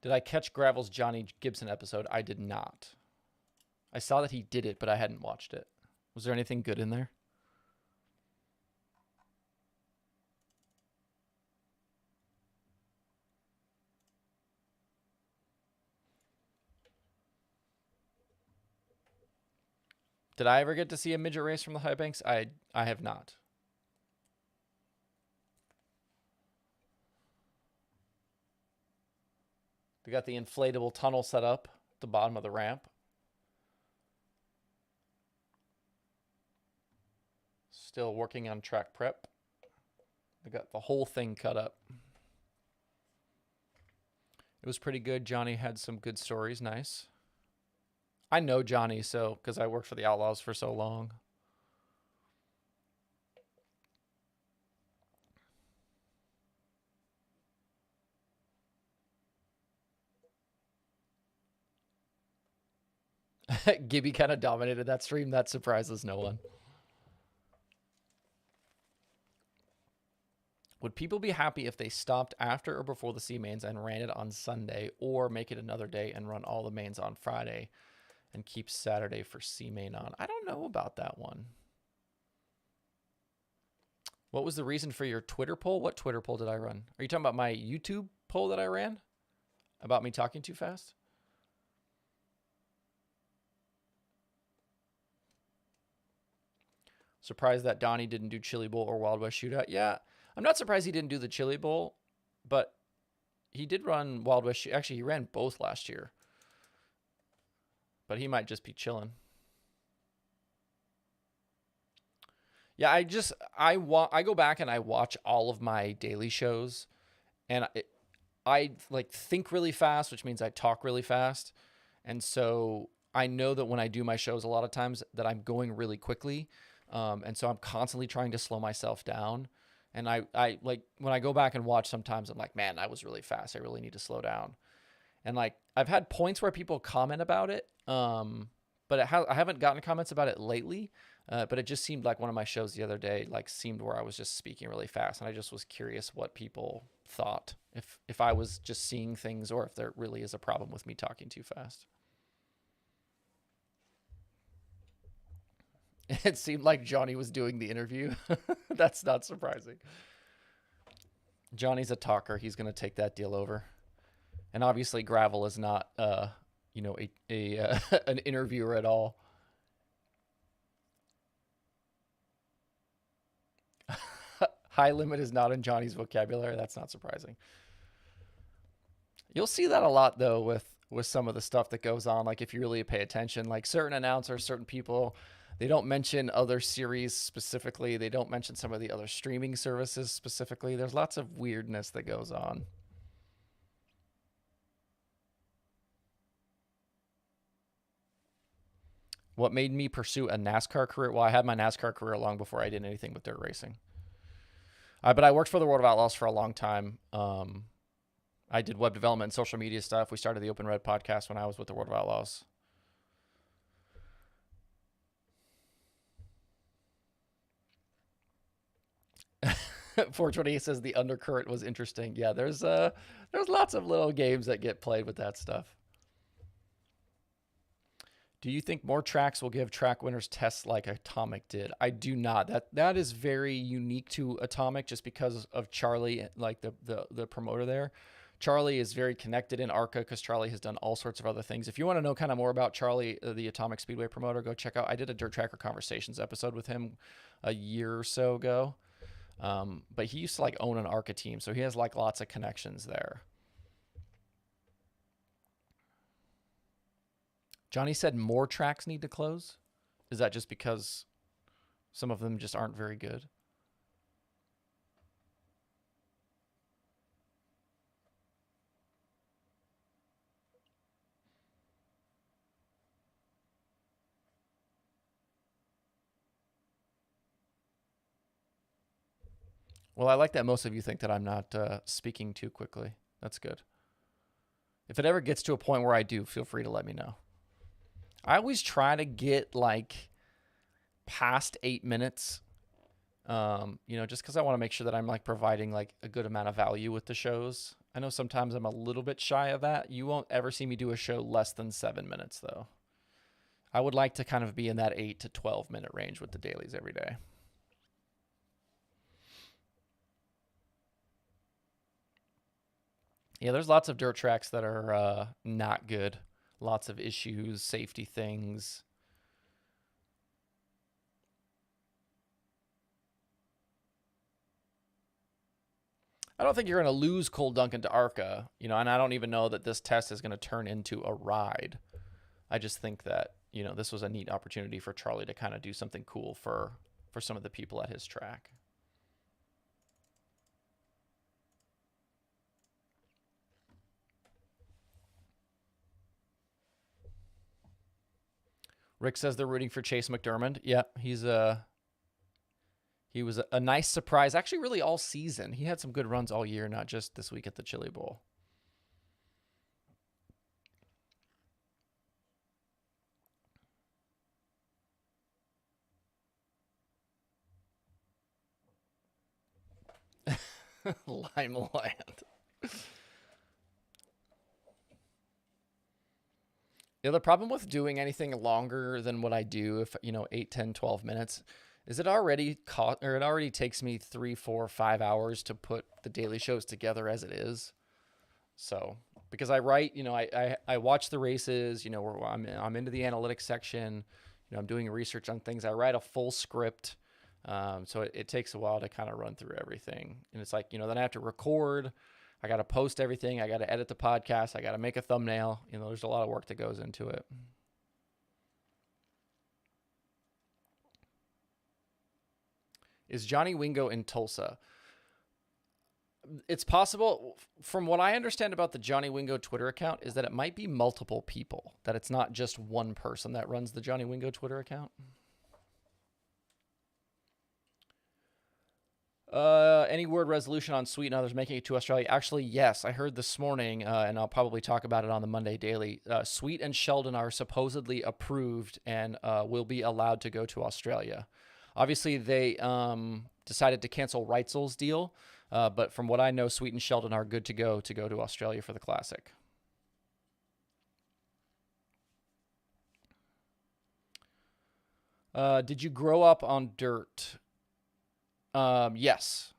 Did I catch Gravel's Johnny Gibson episode? I did not. I saw that he did it, but I hadn't watched it. Was there anything good in there? Did I ever get to see a midget race from the high banks? I have not. They got the inflatable tunnel set up at the bottom of the ramp. Still working on track prep. They got the whole thing cut up. It was pretty good. Johnny had some good stories. Nice. I know Johnny, so because I worked for the Outlaws for so long. Gibby kind of dominated that stream. That surprises no one. Would people be happy if they stopped after or before the C mains and ran it on Sunday, or make it another day and run all the mains on Friday and keep Saturday for C main on? I don't know about that one. What was the reason for your Twitter poll? What Twitter poll did I run? Are you talking about my YouTube poll that I ran? About me talking too fast? Surprised that Donnie didn't do Chili Bowl or Wild West Shootout. Yeah, I'm not surprised he didn't do the Chili Bowl, but he did run Wild West. Actually, he ran both last year, but he might just be chilling. Yeah, I go back and I watch all of my daily shows, and I like think really fast, which means I talk really fast, and so I know that when I do my shows, a lot of times that I'm going really quickly. And so I'm constantly trying to slow myself down. And I like when I go back and watch, sometimes I'm like, man, I was really fast. I really need to slow down. And like, I've had points where people comment about it. But I haven't gotten comments about it lately. But it just seemed like one of my shows the other day, like seemed where I was just speaking really fast. And I just was curious what people thought, if I was just seeing things or if there really is a problem with me talking too fast. It seemed like Johnny was doing the interview. That's not surprising. Johnny's a talker. He's going to take that deal over. And obviously Gravel is not, you know, an interviewer at all. High limit is not in Johnny's vocabulary. That's not surprising. You'll see that a lot, though, with some of the stuff that goes on. Like if you really pay attention, like certain announcers, certain people, they don't mention other series specifically. They don't mention some of the other streaming services specifically. There's lots of weirdness that goes on. What made me pursue a NASCAR career? Well, I had my NASCAR career long before I did anything with dirt racing. But I worked for the World of Outlaws for a long time. I did web development and social media stuff. We started the Open Red podcast when I was with the World of Outlaws. 428 says the undercurrent was interesting. Yeah, there's lots of little games that get played with that stuff. Do you think more tracks will give track winners tests like Atomic did? I do not. That is very unique to Atomic just because of Charlie, like the promoter there. Charlie is very connected in ARCA because Charlie has done all sorts of other things. If you want to know kind of more about Charlie, the Atomic Speedway promoter, go check out. I did a Dirt Tracker Conversations episode with him a year or so ago. But he used to like own an ARCA team, so he has like lots of connections there. Johnny said more tracks need to close. Is that just because some of them just aren't very good? Well, I like that most of you think that I'm not speaking too quickly. That's good. If it ever gets to a point where I do, feel free to let me know. I always try to get like past 8 minutes, just because I want to make sure that I'm like providing like a good amount of value with the shows. I know sometimes I'm a little bit shy of that. You won't ever see me do a show less than 7 minutes, though. I would like to kind of be in that 8 to 12 minute range with the dailies every day. Yeah, there's lots of dirt tracks that are not good. Lots of issues, safety things. I don't think you're going to lose Cole Duncan to ARCA, and I don't even know that this test is going to turn into a ride. I just think that, this was a neat opportunity for Charlie to kind of do something cool for some of the people at his track. Rick says they're rooting for Chase McDermott. Yeah, he was a nice surprise, actually really all season. He had some good runs all year, not just this week at the Chili Bowl. Limeland. Yeah, the problem with doing anything longer than what I do, if 8, 10, 12 minutes, is it already takes me 3, 4, 5 hours to put the daily shows together as it is. So because I write, I watch the races, where I'm into the analytics section, I'm doing research on things. I write a full script. So it takes a while to kind of run through everything. And it's like, then I have to record, I got to post everything. I got to edit the podcast. I got to make a thumbnail. There's a lot of work that goes into it. Is Johnny Wingo in Tulsa? It's possible. From what I understand about the Johnny Wingo Twitter account is that it might be multiple people, that it's not just one person that runs the Johnny Wingo Twitter account. Any word resolution on Sweet and others making it to Australia? Actually, yes. I heard this morning, and I'll probably talk about it on the Monday Daily. Sweet and Sheldon are supposedly approved and will be allowed to go to Australia. Obviously, they decided to cancel Reitzel's deal, but from what I know, Sweet and Sheldon are good to go to Australia for the Classic. Did you grow up on dirt? Yes.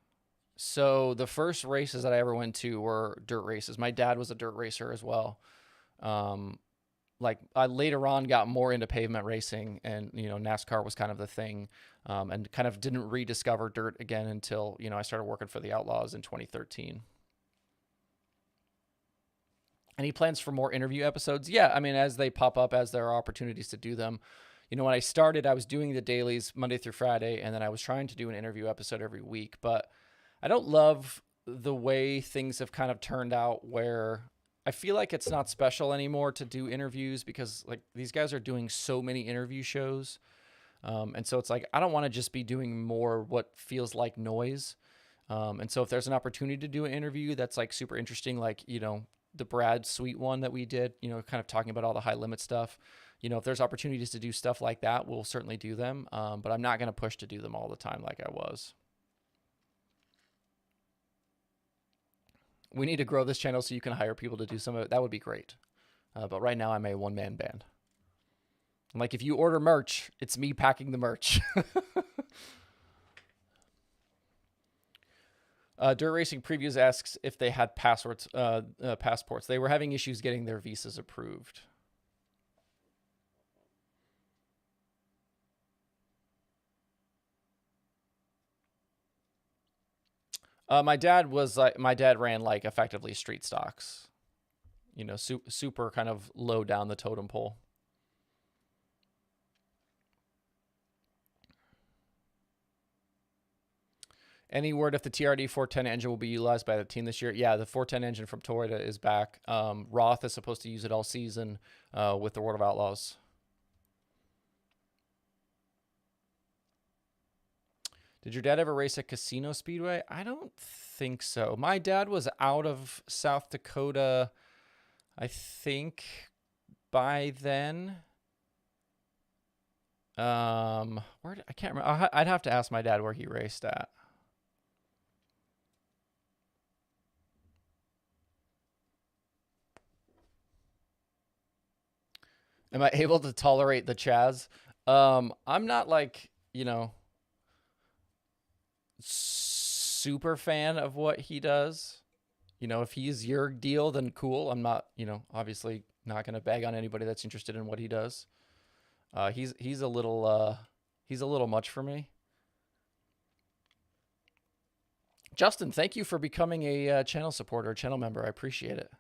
So the first races that I ever went to were dirt races. My dad was a dirt racer as well. Like I later on got more into pavement racing, and NASCAR was kind of the thing, and kind of didn't rediscover dirt again until I started working for the Outlaws in 2013. Any plans for more interview episodes? Yeah, I mean, as they pop up, as there are opportunities to do them. When I started, I was doing the dailies Monday through Friday, and then I was trying to do an interview episode every week. But I don't love the way things have kind of turned out where I feel like it's not special anymore to do interviews because like these guys are doing so many interview shows. And so it's like, I don't want to just be doing more what feels like noise. And so if there's an opportunity to do an interview that's like super interesting, like, you know, the Brad Sweet one that we did, you know, kind of talking about all the high limit stuff, you know, if there's opportunities to do stuff like that, we'll certainly do them. But I'm not going to push to do them all the time like I was. We need to grow this channel so you can hire people to do some of it. That would be great. But right now I'm a one-man band. Like if you order merch, it's me packing the merch. Dirt Racing Previews asks if they had passports. They were having issues getting their visas approved. My dad ran like effectively street stocks, you know, super kind of low down the totem pole. Any word if the TRD 410 engine will be utilized by the team this year? Yeah, the 410 engine from Toyota is back. Roth is supposed to use it all season with the World of Outlaws. Did your dad ever race at Casino Speedway? I don't think so. My dad was out of South Dakota, I think, by then. I can't remember. I'd have to ask my dad where he raced at. Am I able to tolerate the Chaz? I'm not like, you know, super fan of what he does. You know, if he's your deal, then cool. I'm not, you know, obviously not going to bag on anybody that's interested in what he does. He's a little much for me. Justin, thank you for becoming a channel supporter, channel member. I appreciate it.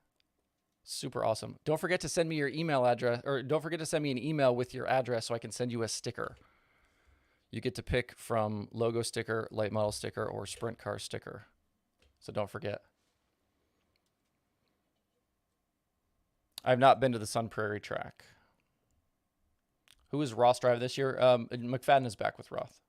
Super awesome. Don't forget to send me your email address, or don't forget to send me an email with your address so I can send you a sticker. You get to pick from logo sticker, late model sticker, or sprint car sticker. So don't forget. I've not been to the Sun Prairie track. Who is Ross driving this year? McFadden is back with Roth.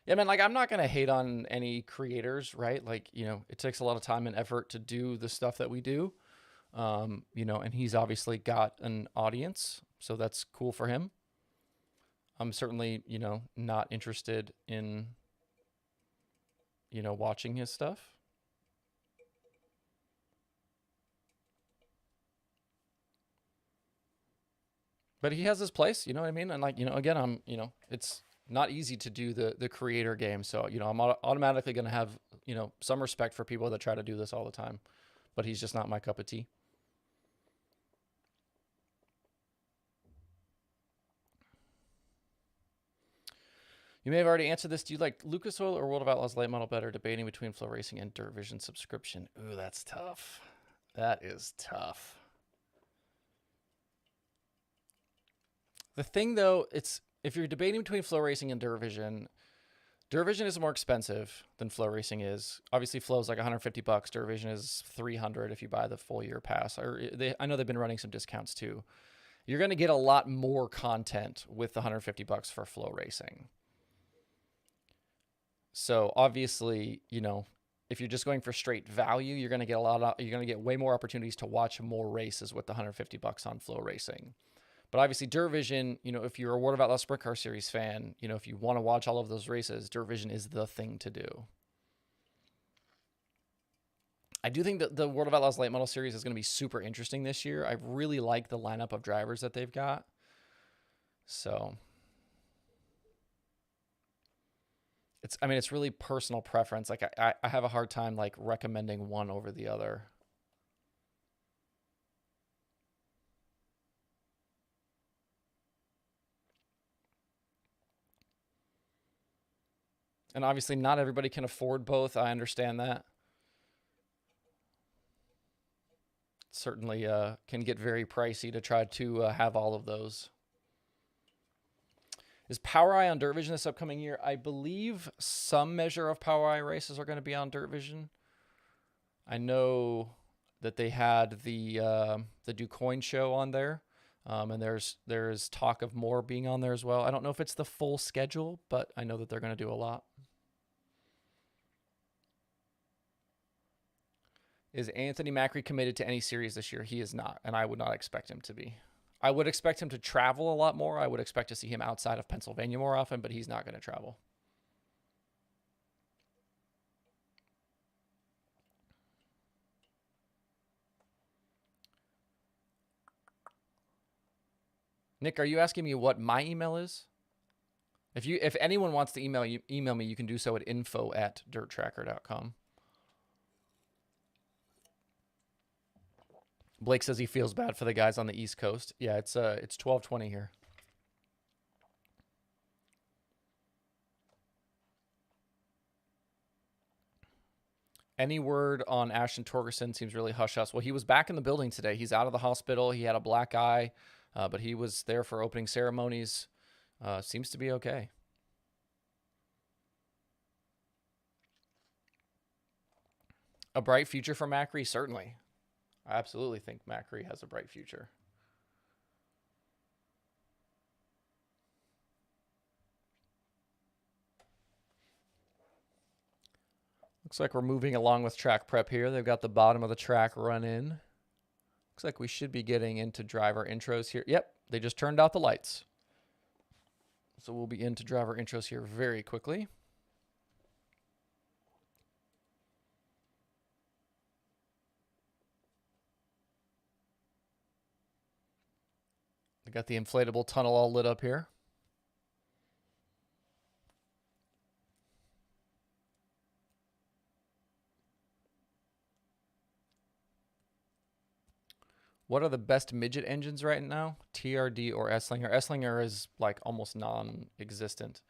Yeah, man, like I'm not going to hate on any creators, right? Like, you know, it takes a lot of time and effort to do the stuff that we do. You know, and he's obviously got an audience, so that's cool for him. I'm certainly, you know, not interested in, you know, watching his stuff. But he has his place, you know what I mean? And like, you know, again, I'm, you know, it's not easy to do the creator game. So, you know, I'm automatically going to have, you know, some respect for people that try to do this all the time. But he's just not my cup of tea. You may have already answered this. Do you like Lucas Oil or World of Outlaws late model better? Debating between Flow Racing and Dirt Vision subscription. Ooh, that's tough. That is tough. The thing though, it's if you're debating between Flow Racing and Dirt Vision is more expensive than Flow Racing is. Obviously, Flow is like $150. Dirt Vision is $300 if you buy the full year pass. Or I know they've been running some discounts too. You're going to get a lot more content with the $150 for Flow Racing. So obviously, you know, if you're just going for straight value, you're going to get way more opportunities to watch more races with the $150 on Flow Racing. But obviously, Dirt Vision, you know, if you're a World of Outlaws Sprint Car Series fan, you know, if you want to watch all of those races, Dirt Vision is the thing to do. I do think that the World of Outlaws Late Model Series is going to be super interesting this year. I really like the lineup of drivers that they've got. So it's really personal preference. Like I have a hard time like recommending one over the other. And obviously not everybody can afford both. I understand that. Certainly can get very pricey to try to have all of those. Is Power Eye on Dirt Vision this upcoming year? I believe some measure of Power Eye races are going to be on Dirt Vision. I know that they had the DuCoin show on there, and there's talk of more being on there as well. I don't know if it's the full schedule, but I know that they're going to do a lot. Is Anthony Macri committed to any series this year? He is not, and I would not expect him to be. I would expect him to travel a lot more. I would expect to see him outside of Pennsylvania more often, but he's not going to travel. Nick, are you asking me what my email is? If anyone wants to email me, you can do so at info@dirttracker.com. Blake says he feels bad for the guys on the East Coast. Yeah, it's 12:20 here. Any word on Ashton Torgerson? Seems really hush-hush. Well, he was back in the building today. He's out of the hospital. He had a black eye, but he was there for opening ceremonies. Seems to be okay. A bright future for Macri? Certainly. I absolutely think Macri has a bright future. Looks like we're moving along with track prep here. They've got the bottom of the track run in. Looks like we should be getting into driver intros here. Yep, they just turned out the lights. So we'll be into driver intros here very quickly. They got the inflatable tunnel all lit up here. What are the best midget engines right now? TRD or Esslinger? Esslinger is like almost non-existent.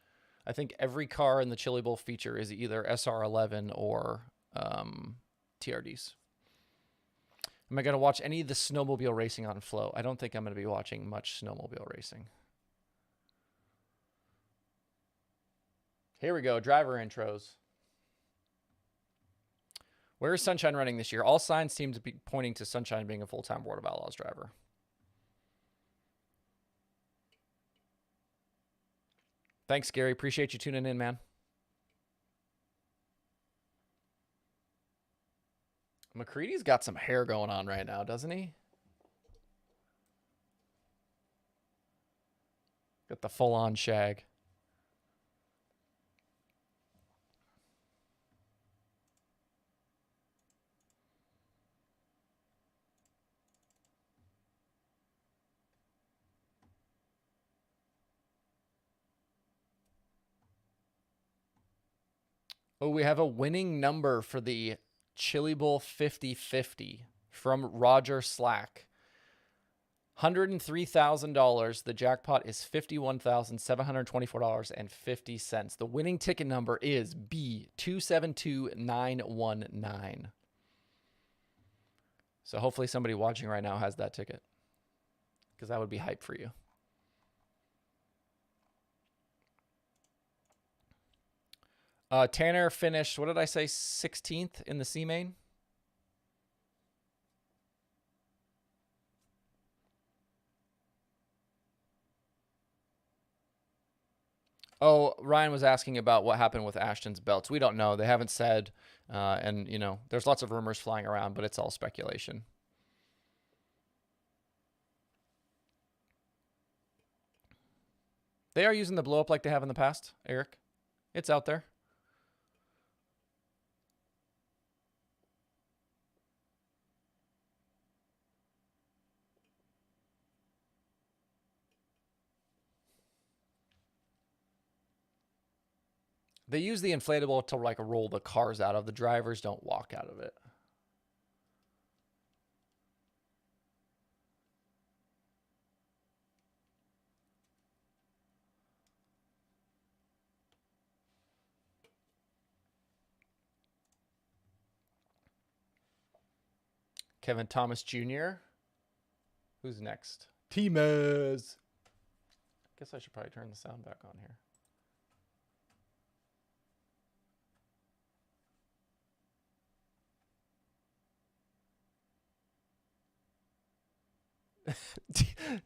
I think every car in the Chili Bowl feature is either SR11 or TRDs. Am I going to watch any of the snowmobile racing on Flow? I don't think I'm going to be watching much snowmobile racing. Here we go, driver intros. Where is Sunshine running this year? All signs seem to be pointing to Sunshine being a full-time Board of Outlaws driver. Thanks, Gary. Appreciate you tuning in, man. McCready's got some hair going on right now, doesn't he? Got the full-on shag. Oh, we have a winning number for the Chili Bowl 50-50 from Roger Slack. $103,000. The jackpot is $51,724.50. The winning ticket number is B272919. So hopefully somebody watching right now has that ticket, because that would be hype for you. Tanner finished, what did I say, 16th in the C-Main? Oh, Ryan was asking about what happened with Ashton's belts. We don't know. They haven't said. And, you know, there's lots of rumors flying around, but it's all speculation. They are using the blow-up like they have in the past, Eric. It's out there. They use the inflatable to like roll the cars out of. The drivers don't walk out of it. Kevin Thomas Jr. Who's next? T-Mez. Guess I should probably turn the sound back on here.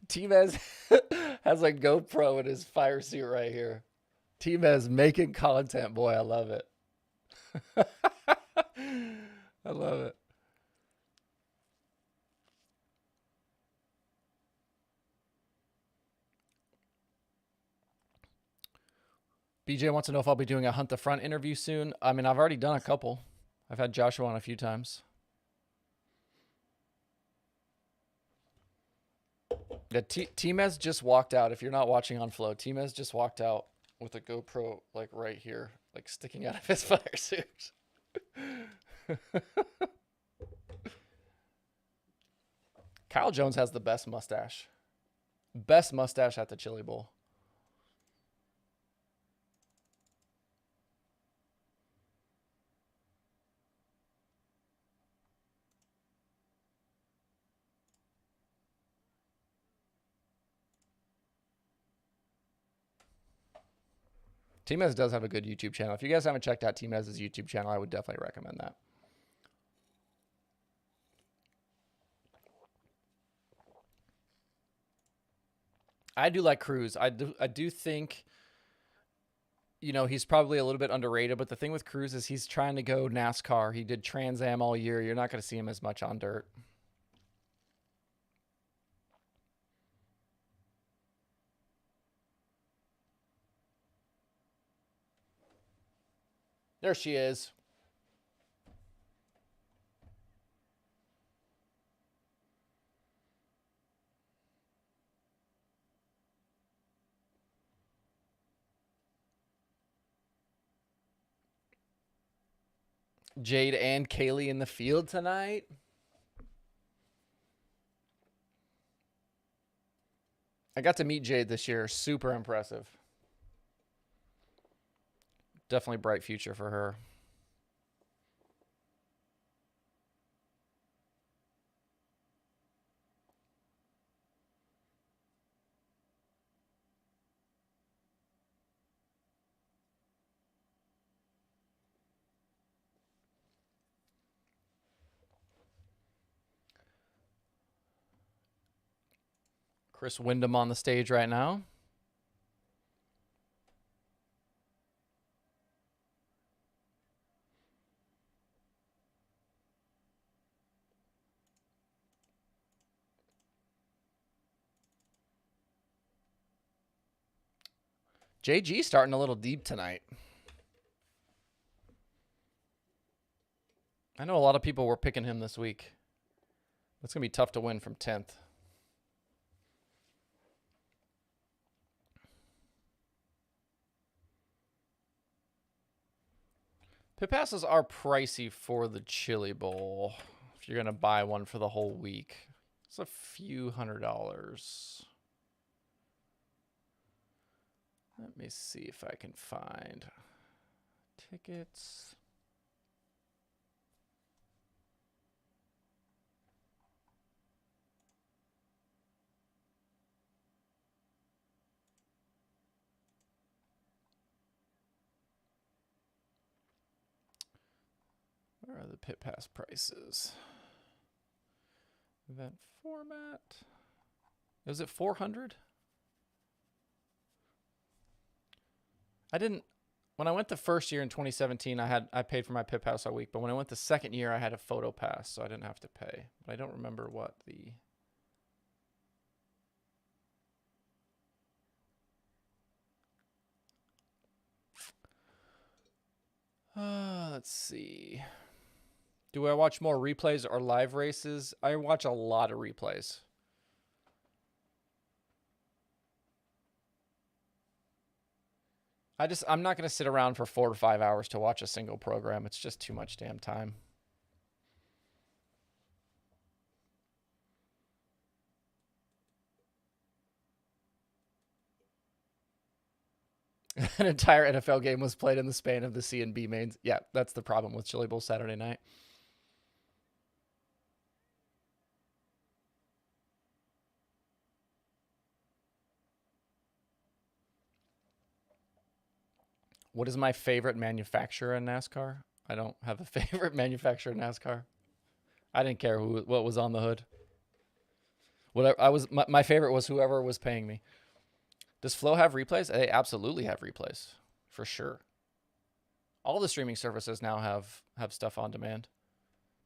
T-Mez has a GoPro in his fire suit right here. T-Mez making content. Boy, I love it. I love it. BJ wants to know if I'll be doing a Hunt the Front interview soon. I mean, I've already done a couple. I've had Joshua on a few times. Yeah, T-Mez just walked out. If you're not watching on Flow, T-Mez just walked out with a GoPro like right here, like sticking out of his fire suit. Kyle Jones has the best mustache. Best mustache at the Chili Bowl. T-Mez does have a good YouTube channel. If you guys haven't checked out T-Mez's YouTube channel, I would definitely recommend that. I do like Cruz. I do think, you know, he's probably a little bit underrated, but the thing with Cruz is he's trying to go NASCAR. He did Trans Am all year. You're not going to see him as much on dirt. There she is. Jade and Kaylee in the field tonight. I got to meet Jade this year. Super impressive. Definitely bright future for her. Chris Wyndham on the stage right now. JG starting a little deep tonight. I know a lot of people were picking him this week. It's going to be tough to win from 10th. Pit passes are pricey for the Chili Bowl. If you're going to buy one for the whole week, it's a few $100s. Let me see if I can find tickets. Where are the pit pass prices? Event format. Was it 400? I didn't. When I went the first year in 2017, I paid for my pit pass all week. But when I went the second year, I had a photo pass, so I didn't have to pay. But I don't remember what the. Let's see. Do I watch more replays or live races? I watch a lot of replays. I'm not going to sit around for 4 to 5 hours to watch a single program. It's just too much damn time. An entire NFL game was played in the span of the C and B mains. Yeah, that's the problem with Chili Bowl Saturday night. What is my favorite manufacturer in NASCAR? I don't have a favorite manufacturer in NASCAR. I didn't care what was on the hood. Whatever my favorite was whoever was paying me. Does Flow have replays? They absolutely have replays, for sure. All the streaming services now have stuff on demand.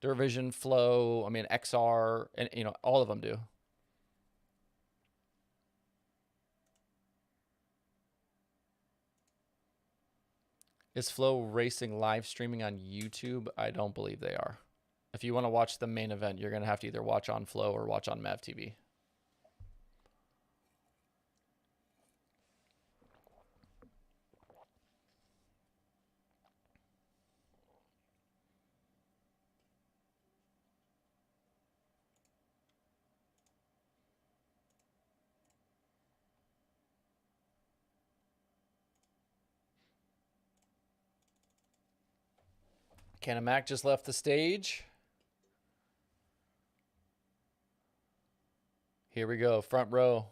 Duravision, Flow, I mean XR, and all of them do. Is Flow Racing live streaming on YouTube? I don't believe they are. If you want to watch the main event, you're going to have to either watch on Flow or watch on Mav TV. Canna Mac just left the stage. Here we go, front row.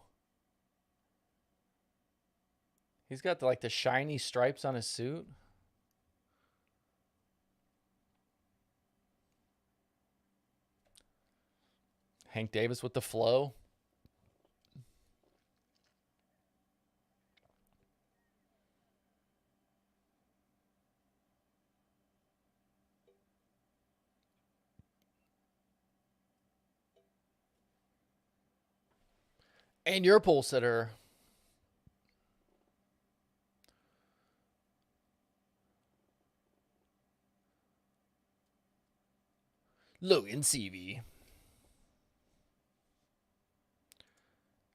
He's got the shiny stripes on his suit. Hank Davis with the flow. And your pole sitter. Logan Seavey.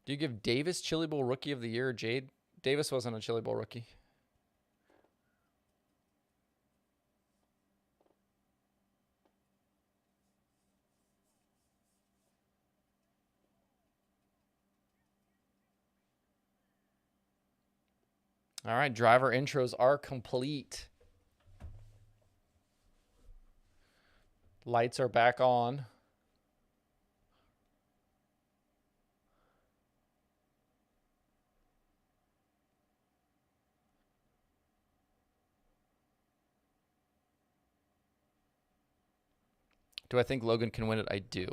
Do you give Davis Chili Bowl Rookie of the Year or Jade? Davis wasn't a Chili Bowl rookie. All right, driver intros are complete. Lights are back on. Do I think Logan can win it? I do.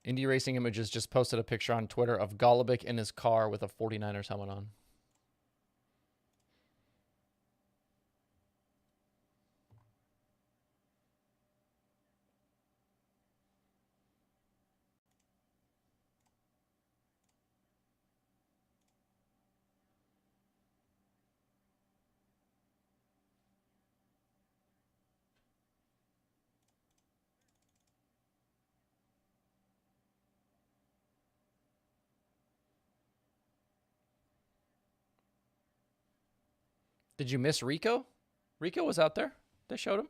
Indie Racing Images just posted a picture on Twitter of Golubic in his car with a 49ers helmet on. Did you miss Rico? Rico was out there. They showed him.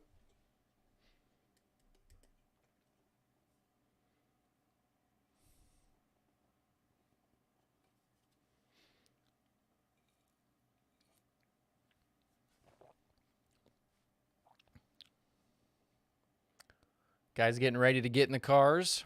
Guys getting ready to get in the cars.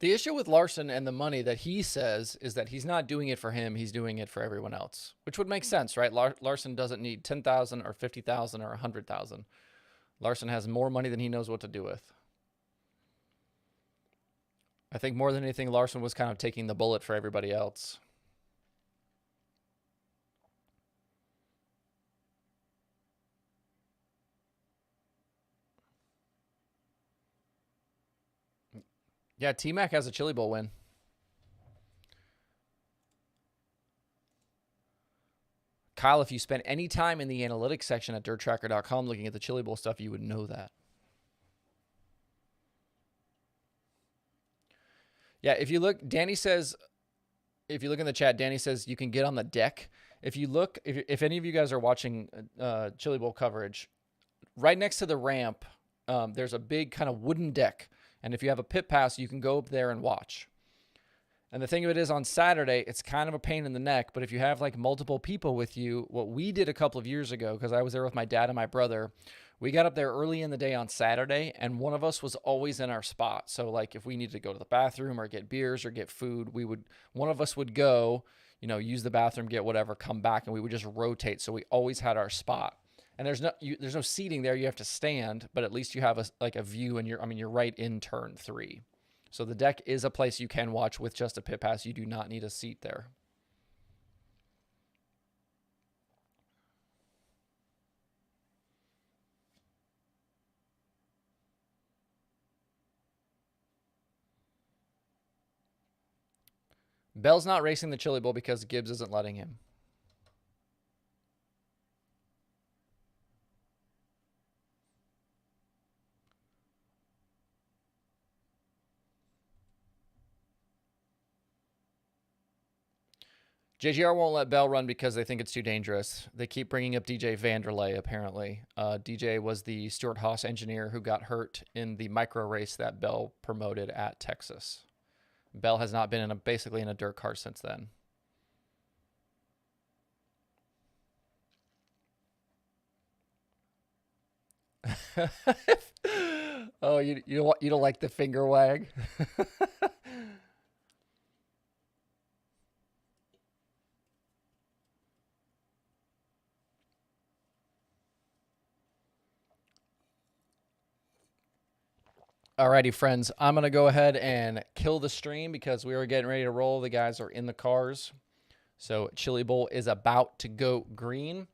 The issue with Larson and the money that he says is that he's not doing it for him. He's doing it for everyone else, which would make sense, right? Larson doesn't need 10,000 or 50,000 or 100,000. Larson has more money than he knows what to do with. I think more than anything, Larson was kind of taking the bullet for everybody else. Yeah, T-Mac has a Chili Bowl win. Kyle, if you spent any time in the analytics section at dirttracker.com looking at the Chili Bowl stuff, you would know that. Yeah, if you look, Danny says, if you look in the chat, Danny says you can get on the deck. If you look, if any of you guys are watching Chili Bowl coverage, right next to the ramp there's a big kind of wooden deck. And if you have a pit pass, you can go up there and watch. And the thing of it is, on Saturday, it's kind of a pain in the neck. But if you have like multiple people with you, what we did a couple of years ago, because I was there with my dad and my brother, we got up there early in the day on Saturday, and one of us was always in our spot. So like if we needed to go to the bathroom or get beers or get food, one of us would go, use the bathroom, get whatever, come back, and we would just rotate. So we always had our spot. And there's no seating there. You have to stand, but at least you have a view, and you're right in turn 3. So the deck is a place you can watch with just a pit pass. You do not need a seat there. Bell's not racing the Chili Bowl because Gibbs isn't letting him. JGR won't let Bell run because they think it's too dangerous. They keep bringing up DJ Vanderlei, apparently. DJ was the Stuart Haas engineer who got hurt in the micro race that Bell promoted at Texas. Bell has not been basically in a dirt car since then. Oh, you don't like the finger wag? Alrighty, friends. I'm going to go ahead and kill the stream because we are getting ready to roll. The guys are in the cars. So Chili Bowl is about to go green.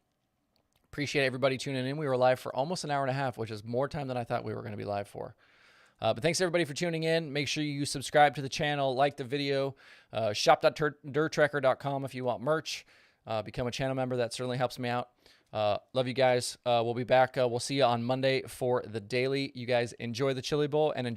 Appreciate everybody tuning in. We were live for almost an hour and a half, which is more time than I thought we were going to be live for. But thanks everybody for tuning in. Make sure you subscribe to the channel, like the video, shop.dirttracker.com if you want merch. Become a channel member. That certainly helps me out. Love you guys. We'll be back. We'll see you on Monday for the daily. You guys enjoy the Chili Bowl and enjoy